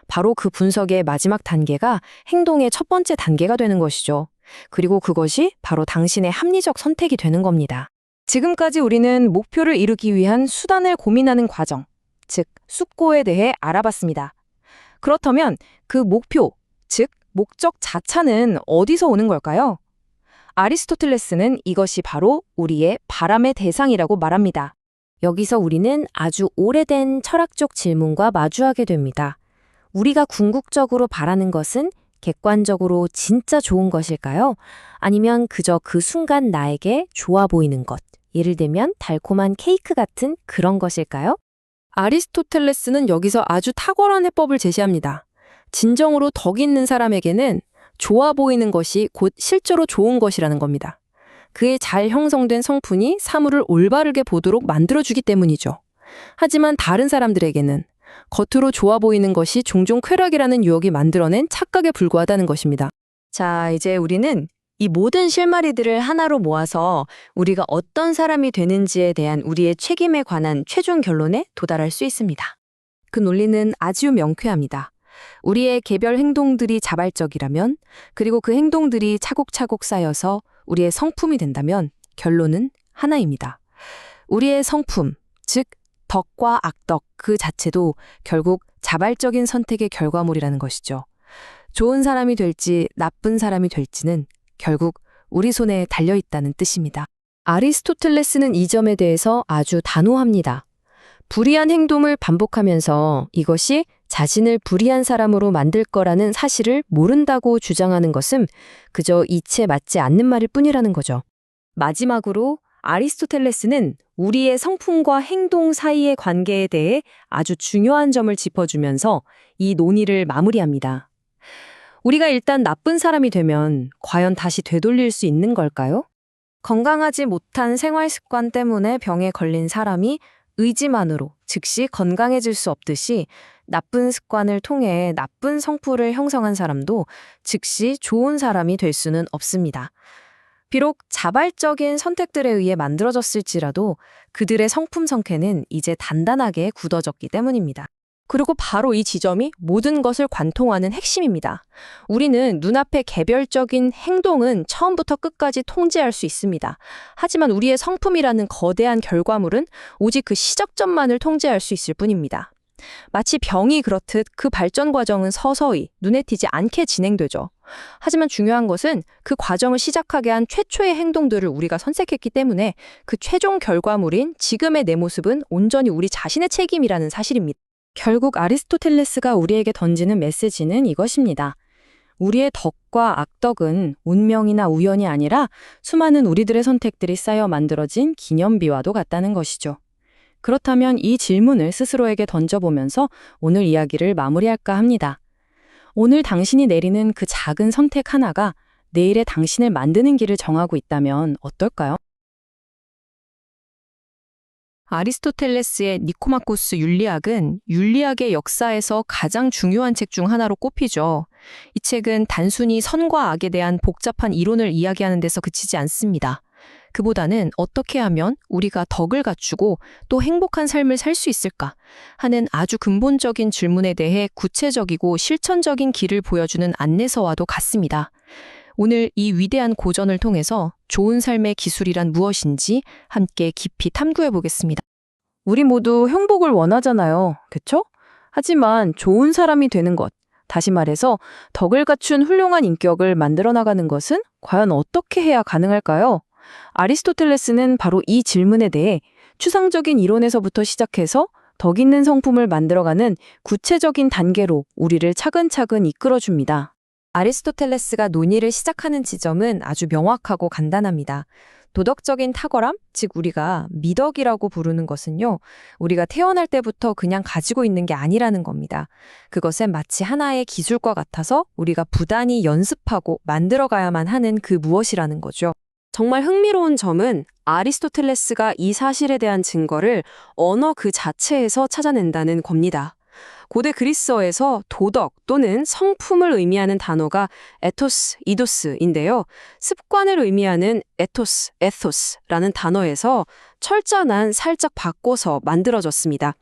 바로 그 분석의 마지막 단계가 행동의 첫 번째 단계가 되는 것이죠. 그리고 그것이 바로 당신의 합리적 선택이 되는 겁니다. 지금까지 우리는 목표를 이루기 위한 수단을 고민하는 과정, 즉 숙고에 대해 알아봤습니다. 그렇다면 그 목표, 즉 목적 자체는 어디서 오는 걸까요? 아리스토텔레스는 이것이 바로 우리의 바람의 대상이라고 말합니다. 여기서 우리는 아주 오래된 철학적 질문과 마주하게 됩니다. 우리가 궁극적으로 바라는 것은 객관적으로 진짜 좋은 것일까요? 아니면 그저 그 순간 나에게 좋아 보이는 것, 예를 들면 달콤한 케이크 같은 그런 것일까요? 아리스토텔레스는 여기서 아주 탁월한 해법을 제시합니다. 진정으로 덕 있는 사람에게는 좋아 보이는 것이 곧 실제로 좋은 것이라는 겁니다. 그의 잘 형성된 성품이 사물을 올바르게 보도록 만들어주기 때문이죠. 하지만 다른 사람들에게는 겉으로 좋아 보이는 것이 종종 쾌락이라는 유혹이 만들어낸 착각에 불과하다는 것입니다. 자, 이제 우리는 이 모든 실마리들을 하나로 모아서 우리가 어떤 사람이 되는지에 대한 우리의 책임에 관한 최종 결론에 도달할 수 있습니다. 그 논리는 아주 명쾌합니다. 우리의 개별 행동들이 자발적이라면, 그리고 그 행동들이 차곡차곡 쌓여서 우리의 성품이 된다면 결론은 하나입니다. 우리의 성품, 즉 덕과 악덕 그 자체도 결국 자발적인 선택의 결과물이라는 것이죠. 좋은 사람이 될지 나쁜 사람이 될지는 결국 우리 손에 달려있다는 뜻입니다. 아리스토텔레스는 이 점에 대해서 아주 단호합니다. 불의한 행동을 반복하면서 이것이 자신을 불의한 사람으로 만들 거라는 사실을 모른다고 주장하는 것은 그저 이치에 맞지 않는 말일 뿐이라는 거죠. 마지막으로 아리스토텔레스는 우리의 성품과 행동 사이의 관계에 대해 아주 중요한 점을 짚어주면서 이 논의를 마무리합니다. 우리가 일단 나쁜 사람이 되면 과연 다시 되돌릴 수 있는 걸까요? 건강하지 못한 생활 습관 때문에 병에 걸린 사람이 의지만으로 즉시 건강해질 수 없듯이 나쁜 습관을 통해 나쁜 성품을 형성한 사람도 즉시 좋은 사람이 될 수는 없습니다. 비록 자발적인 선택들에 의해 만들어졌을지라도 그들의 성품 성캐는 이제 단단하게 굳어졌기 때문입니다. 그리고 바로 이 지점이 모든 것을 관통하는 핵심입니다. 우리는 눈앞의 개별적인 행동은 처음부터 끝까지 통제할 수 있습니다. 하지만 우리의 성품이라는 거대한 결과물은 오직 그 시작점만을 통제할 수 있을 뿐입니다. 마치 병이 그렇듯 그 발전 과정은 서서히 눈에 띄지 않게 진행되죠. 하지만 중요한 것은 그 과정을 시작하게 한 최초의 행동들을 우리가 선택했기 때문에 그 최종 결과물인 지금의 내 모습은 온전히 우리 자신의 책임이라는 사실입니다. 결국 아리스토텔레스가 우리에게 던지는 메시지는 이것입니다. 우리의 덕과 악덕은 운명이나 우연이 아니라 수많은 우리들의 선택들이 쌓여 만들어진 기념비와도 같다는 것이죠. 그렇다면 이 질문을 스스로에게 던져보면서 오늘 이야기를 마무리할까 합니다. 오늘 당신이 내리는 그 작은 선택 하나가 내일의 당신을 만드는 길을 정하고 있다면 어떨까요? 아리스토텔레스의 니코마코스 윤리학은 윤리학의 역사에서 가장 중요한 책 중 하나로 꼽히죠. 이 책은 단순히 선과 악에 대한 복잡한 이론을 이야기하는 데서 그치지 않습니다. 그보다는 어떻게 하면 우리가 덕을 갖추고 또 행복한 삶을 살 수 있을까 하는 아주 근본적인 질문에 대해 구체적이고 실천적인 길을 보여주는 안내서와도 같습니다. 오늘 이 위대한 고전을 통해서 좋은 삶의 기술이란 무엇인지 함께 깊이 탐구해 보겠습니다. 우리 모두 행복을 원하잖아요. 그쵸? 하지만 좋은 사람이 되는 것, 다시 말해서 덕을 갖춘 훌륭한 인격을 만들어 나가는 것은 과연 어떻게 해야 가능할까요? 아리스토텔레스는 바로 이 질문에 대해 추상적인 이론에서부터 시작해서 덕 있는 성품을 만들어가는 구체적인 단계로 우리를 차근차근 이끌어줍니다. 아리스토텔레스가 논의를 시작하는 지점은 아주 명확하고 간단합니다. 도덕적인 탁월함, 즉 우리가 미덕이라고 부르는 것은요, 우리가 태어날 때부터 그냥 가지고 있는 게 아니라는 겁니다. 그것은 마치 하나의 기술과 같아서 우리가 부단히 연습하고 만들어가야만 하는 그 무엇이라는 거죠. 정말 흥미로운 점은 아리스토텔레스가 이 사실에 대한 증거를 언어 그 자체에서 찾아낸다는 겁니다. 고대 그리스어에서 도덕 또는 성품을 의미하는 단어가 에토스, 이도스인데요. 습관을 의미하는 에토스, 에토스라는 단어에서 철자만 살짝 바꿔서 만들어졌습니다.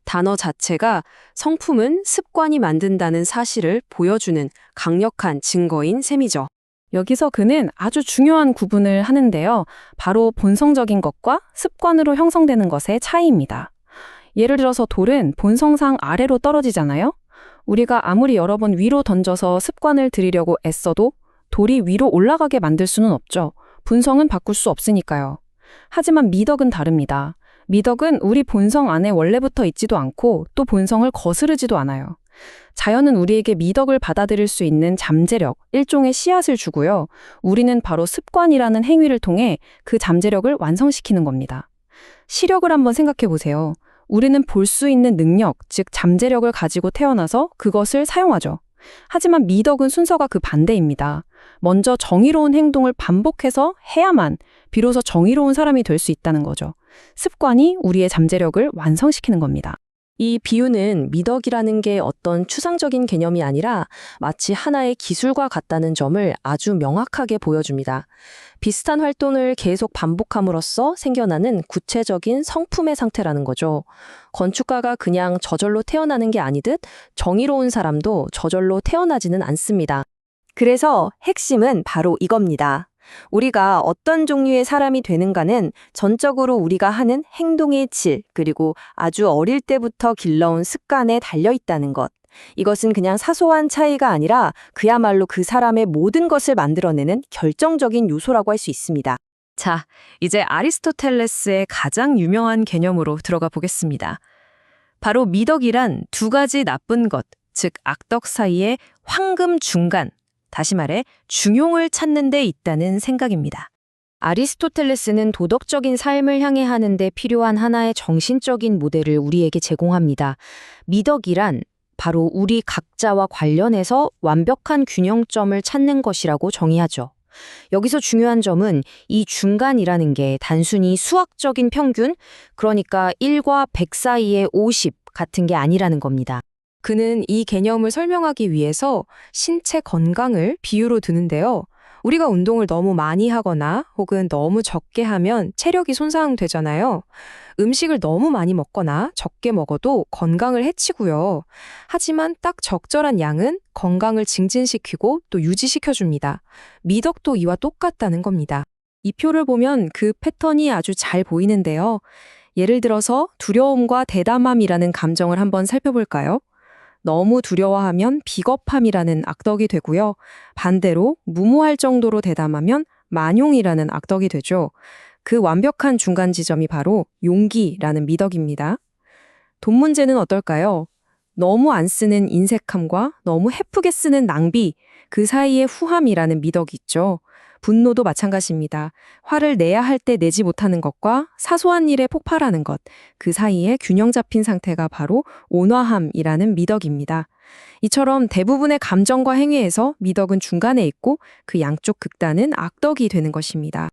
단어 자체가 성품은 습관이 만든다는 사실을 보여주는 강력한 증거인 셈이죠. 여기서 그는 아주 중요한 구분을 하는데요. 바로 본성적인 것과 습관으로 형성되는 것의 차이입니다. 예를 들어서 돌은 본성상 아래로 떨어지잖아요. 우리가 아무리 여러 번 위로 던져서 습관을 들이려고 애써도 돌이 위로 올라가게 만들 수는 없죠. 본성은 바꿀 수 없으니까요. 하지만 미덕은 다릅니다. 미덕은 우리 본성 안에 원래부터 있지도 않고 또 본성을 거스르지도 않아요. 자연은 우리에게 미덕을 받아들일 수 있는 잠재력, 일종의 씨앗을 주고요. 우리는 바로 습관이라는 행위를 통해 그 잠재력을 완성시키는 겁니다. 시력을 한번 생각해 보세요. 우리는 볼 수 있는 능력, 즉 잠재력을 가지고 태어나서 그것을 사용하죠. 하지만 미덕은 순서가 그 반대입니다. 먼저 정의로운 행동을 반복해서 해야만 비로소 정의로운 사람이 될 수 있다는 거죠. 습관이 우리의 잠재력을 완성시키는 겁니다. 이 비유는 미덕이라는 게 어떤 추상적인 개념이 아니라 마치 하나의 기술과 같다는 점을 아주 명확하게 보여줍니다. 비슷한 활동을 계속 반복함으로써 생겨나는 구체적인 성품의 상태라는 거죠. 건축가가 그냥 저절로 태어나는 게 아니듯 정의로운 사람도 저절로 태어나지는 않습니다. 그래서 핵심은 바로 이겁니다. 우리가 어떤 종류의 사람이 되는가는 전적으로 우리가 하는 행동의 질, 그리고 아주 어릴 때부터 길러온 습관에 달려있다는 것. 이것은 그냥 사소한 차이가 아니라 그야말로 그 사람의 모든 것을 만들어내는 결정적인 요소라고 할 수 있습니다. 자, 이제 아리스토텔레스의 가장 유명한 개념으로 들어가 보겠습니다. 바로 미덕이란 두 가지 나쁜 것, 즉 악덕 사이의 황금 중간, 다시 말해 중용을 찾는 데 있다는 생각입니다. 아리스토텔레스는 도덕적인 삶을 향해 하는 데 필요한 하나의 정신적인 모델을 우리에게 제공합니다. 미덕이란 바로 우리 각자와 관련해서 완벽한 균형점을 찾는 것이라고 정의하죠. 여기서 중요한 점은 이 중간이라는 게 단순히 수학적인 평균, 그러니까 1과 100 사이의 50 같은 게 아니라는 겁니다. 그는 이 개념을 설명하기 위해서 신체 건강을 비유로 드는데요. 우리가 운동을 너무 많이 하거나 혹은 너무 적게 하면 체력이 손상되잖아요. 음식을 너무 많이 먹거나 적게 먹어도 건강을 해치고요. 하지만 딱 적절한 양은 건강을 증진시키고 또 유지시켜줍니다. 미덕도 이와 똑같다는 겁니다. 이 표를 보면 그 패턴이 아주 잘 보이는데요. 예를 들어서 두려움과 대담함이라는 감정을 한번 살펴볼까요? 너무 두려워하면 비겁함이라는 악덕이 되고요. 반대로 무모할 정도로 대담하면 만용이라는 악덕이 되죠. 그 완벽한 중간 지점이 바로 용기라는 미덕입니다. 돈 문제는 어떨까요? 너무 안 쓰는 인색함과 너무 헤프게 쓰는 낭비, 그 사이에 후함이라는 미덕이 있죠. 분노도 마찬가지입니다. 화를 내야 할 때 내지 못하는 것과 사소한 일에 폭발하는 것, 그 사이에 균형 잡힌 상태가 바로 온화함이라는 미덕입니다. 이처럼 대부분의 감정과 행위에서 미덕은 중간에 있고 그 양쪽 극단은 악덕이 되는 것입니다.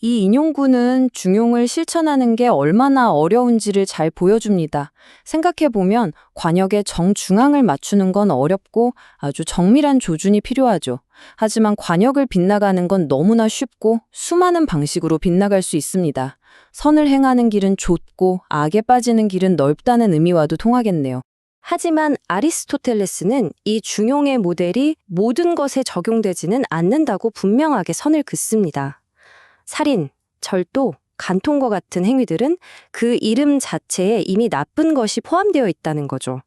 이 인용구는 중용을 실천하는 게 얼마나 어려운지를 잘 보여줍니다. 생각해보면 관역의 정중앙을 맞추는 건 어렵고 아주 정밀한 조준이 필요하죠. 하지만 관역을 빗나가는 건 너무나 쉽고 수많은 방식으로 빗나갈 수 있습니다. 선을 행하는 길은 좁고 악에 빠지는 길은 넓다는 의미와도 통하겠네요. 하지만 아리스토텔레스는 이 중용의 모델이 모든 것에 적용되지는 않는다고 분명하게 선을 긋습니다. 살인, 절도, 간통과 같은 행위들은 그 이름 자체에 이미 나쁜 것이 포함되어 있다는 거죠.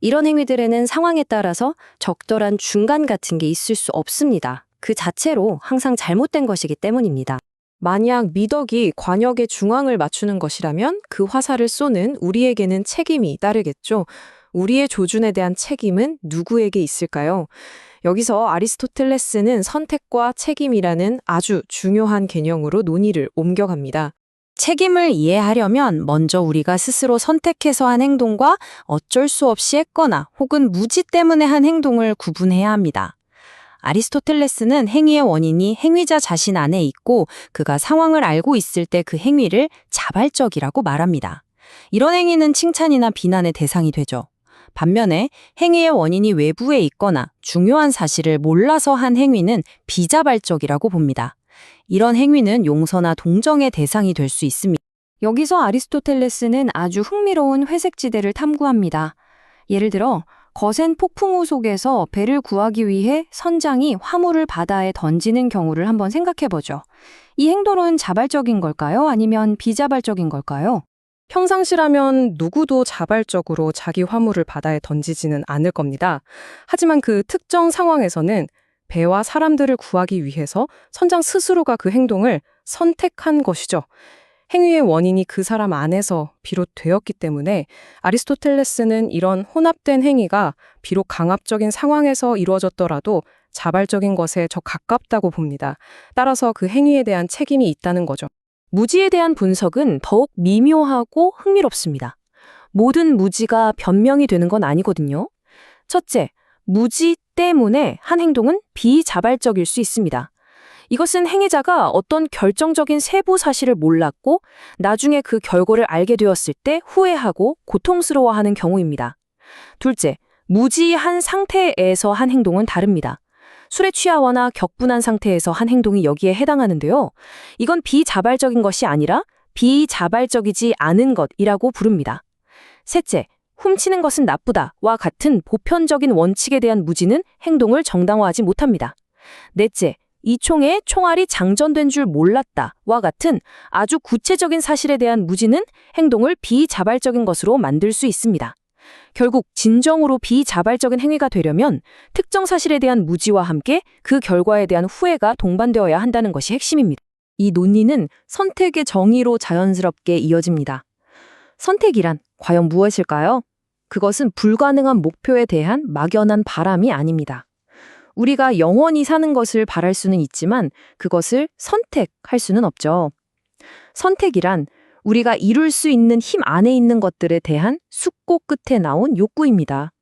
이런 행위들에는 상황에 따라서 적절한 중간 같은 게 있을 수 없습니다. 그 자체로 항상 잘못된 것이기 때문입니다. 만약 미덕이 관역의 중앙을 맞추는 것이라면 그 화살을 쏘는 우리에게는 책임이 따르겠죠. 우리의 조준에 대한 책임은 누구에게 있을까요? 여기서 아리스토텔레스는 선택과 책임이라는 아주 중요한 개념으로 논의를 옮겨갑니다. 책임을 이해하려면 먼저 우리가 스스로 선택해서 한 행동과 어쩔 수 없이 했거나 혹은 무지 때문에 한 행동을 구분해야 합니다. 아리스토텔레스는 행위의 원인이 행위자 자신 안에 있고 그가 상황을 알고 있을 때 그 행위를 자발적이라고 말합니다. 이런 행위는 칭찬이나 비난의 대상이 되죠. 반면에 행위의 원인이 외부에 있거나 중요한 사실을 몰라서 한 행위는 비자발적이라고 봅니다. 이런 행위는 용서나 동정의 대상이 될 수 있습니다. 여기서 아리스토텔레스는 아주 흥미로운 회색지대를 탐구합니다. 예를 들어 거센 폭풍우 속에서 배를 구하기 위해 선장이 화물을 바다에 던지는 경우를 한번 생각해보죠. 이 행동은 자발적인 걸까요? 아니면 비자발적인 걸까요? 평상시라면 누구도 자발적으로 자기 화물을 바다에 던지지는 않을 겁니다. 하지만 그 특정 상황에서는 배와 사람들을 구하기 위해서 선장 스스로가 그 행동을 선택한 것이죠. 행위의 원인이 그 사람 안에서 비롯되었기 때문에 아리스토텔레스는 이런 혼합된 행위가 비록 강압적인 상황에서 이루어졌더라도 자발적인 것에 더 가깝다고 봅니다. 따라서 그 행위에 대한 책임이 있다는 거죠. 무지에 대한 분석은 더욱 미묘하고 흥미롭습니다. 모든 무지가 변명이 되는 건 아니거든요. 첫째, 무지 때문에 한 행동은 비자발적일 수 있습니다. 이것은 행위자가 어떤 결정적인 세부 사실을 몰랐고 나중에 그 결과를 알게 되었을 때 후회하고 고통스러워하는 경우입니다. 둘째, 무지한 상태에서 한 행동은 다릅니다. 술에 취하거나 격분한 상태에서 한 행동이 여기에 해당하는데요. 이건 비자발적인 것이 아니라 비자발적이지 않은 것이라고 부릅니다. 셋째, 훔치는 것은 나쁘다와 같은 보편적인 원칙에 대한 무지는 행동을 정당화하지 못합니다. 넷째, 이 총에 총알이 장전된 줄 몰랐다와 같은 아주 구체적인 사실에 대한 무지는 행동을 비자발적인 것으로 만들 수 있습니다. 결국 진정으로 비자발적인 행위가 되려면 특정 사실에 대한 무지와 함께 그 결과에 대한 후회가 동반되어야 한다는 것이 핵심입니다. 이 논리는 선택의 정의로 자연스럽게 이어집니다. 선택이란 과연 무엇일까요? 그것은 불가능한 목표에 대한 막연한 바람이 아닙니다. 우리가 영원히 사는 것을 바랄 수는 있지만 그것을 선택할 수는 없죠. 선택이란 우리가 이룰 수 있는 힘 안에 있는 것들에 대한 숙고 끝에 나온 욕구입니다.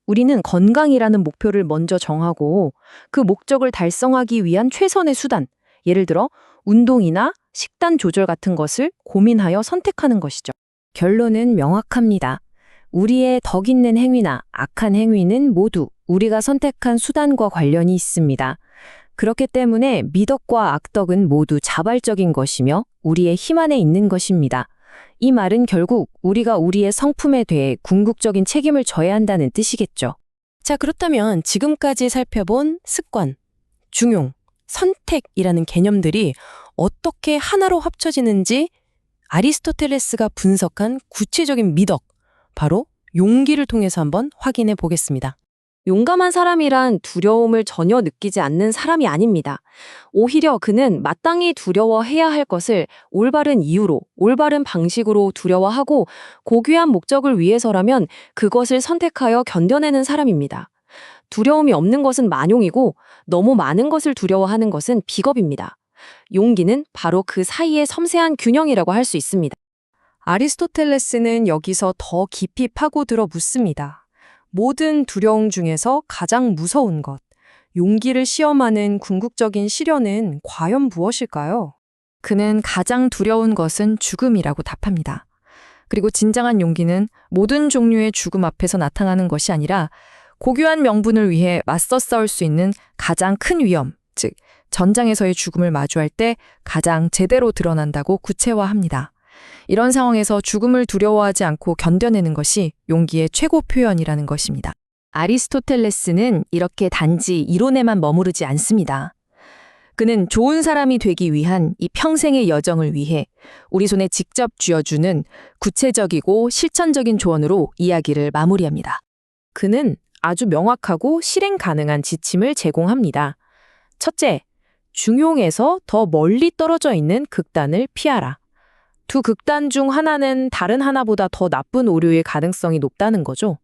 우리는 건강이라는 목표를 먼저 정하고 그 목적을 달성하기 위한 최선의 수단, 예를 들어 운동이나 식단 조절 같은 것을 고민하여 선택하는 것이죠. 결론은 명확합니다. 우리의 덕 있는 행위나 악한 행위는 모두 우리가 선택한 수단과 관련이 있습니다. 그렇기 때문에 미덕과 악덕은 모두 자발적인 것이며 우리의 힘 안에 있는 것입니다. 이 말은 결국 우리가 우리의 성품에 대해 궁극적인 책임을 져야 한다는 뜻이겠죠. 자, 그렇다면 지금까지 살펴본 습관, 중용, 선택이라는 개념들이 어떻게 하나로 합쳐지는지 아리스토텔레스가 분석한 구체적인 미덕, 바로 용기를 통해서 한번 확인해 보겠습니다. 용감한 사람이란 두려움을 전혀 느끼지 않는 사람이 아닙니다. 오히려 그는 마땅히 두려워해야 할 것을 올바른 이유로, 올바른 방식으로 두려워하고 고귀한 목적을 위해서라면 그것을 선택하여 견뎌내는 사람입니다. 두려움이 없는 것은 만용이고 너무 많은 것을 두려워하는 것은 비겁입니다. 용기는 바로 그 사이의 섬세한 균형이라고 할 수 있습니다. 아리스토텔레스는 여기서 더 깊이 파고들어 묻습니다. 모든 두려움 중에서 가장 무서운 것, 용기를 시험하는 궁극적인 시련은 과연 무엇일까요? 그는 가장 두려운 것은 죽음이라고 답합니다. 그리고 진정한 용기는 모든 종류의 죽음 앞에서 나타나는 것이 아니라 고귀한 명분을 위해 맞서 싸울 수 있는 가장 큰 위험, 즉 전장에서의 죽음을 마주할 때 가장 제대로 드러난다고 구체화합니다. 이런 상황에서 죽음을 두려워하지 않고 견뎌내는 것이 용기의 최고 표현이라는 것입니다. 아리스토텔레스는 이렇게 단지 이론에만 머무르지 않습니다. 그는 좋은 사람이 되기 위한 이 평생의 여정을 위해 우리 손에 직접 쥐어주는 구체적이고 실천적인 조언으로 이야기를 마무리합니다. 그는 아주 명확하고 실행 가능한 지침을 제공합니다. 첫째, 중용에서 더 멀리 떨어져 있는 극단을 피하라. 두 극단 중 하나는 다른 하나보다 더 나쁜 오류의 가능성이 높다는 거죠.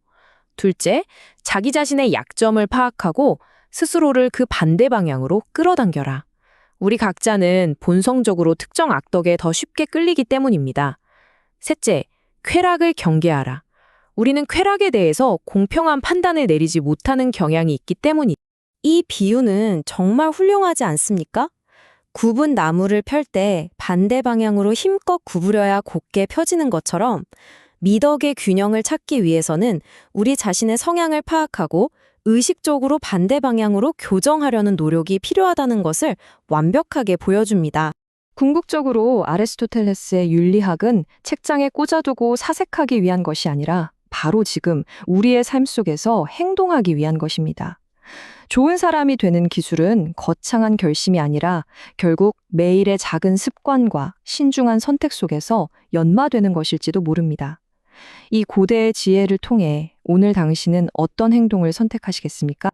둘째, 자기 자신의 약점을 파악하고 스스로를 그 반대 방향으로 끌어당겨라. 우리 각자는 본성적으로 특정 악덕에 더 쉽게 끌리기 때문입니다. 셋째, 쾌락을 경계하라. 우리는 쾌락에 대해서 공평한 판단을 내리지 못하는 경향이 있기 때문이다. 이 비유는 정말 훌륭하지 않습니까? 굽은 나무를 펼 때 반대 방향으로 힘껏 구부려야 곧게 펴지는 것처럼 미덕의 균형을 찾기 위해서는 우리 자신의 성향을 파악하고 의식적으로 반대 방향으로 교정하려는 노력이 필요하다는 것을 완벽하게 보여줍니다. 궁극적으로 아리스토텔레스의 윤리학은 책장에 꽂아두고 사색하기 위한 것이 아니라 바로 지금 우리의 삶 속에서 행동하기 위한 것입니다. 좋은 사람이 되는 기술은 거창한 결심이 아니라 결국 매일의 작은 습관과 신중한 선택 속에서 연마되는 것일지도 모릅니다. 이 고대의 지혜를 통해 오늘 당신은 어떤 행동을 선택하시겠습니까?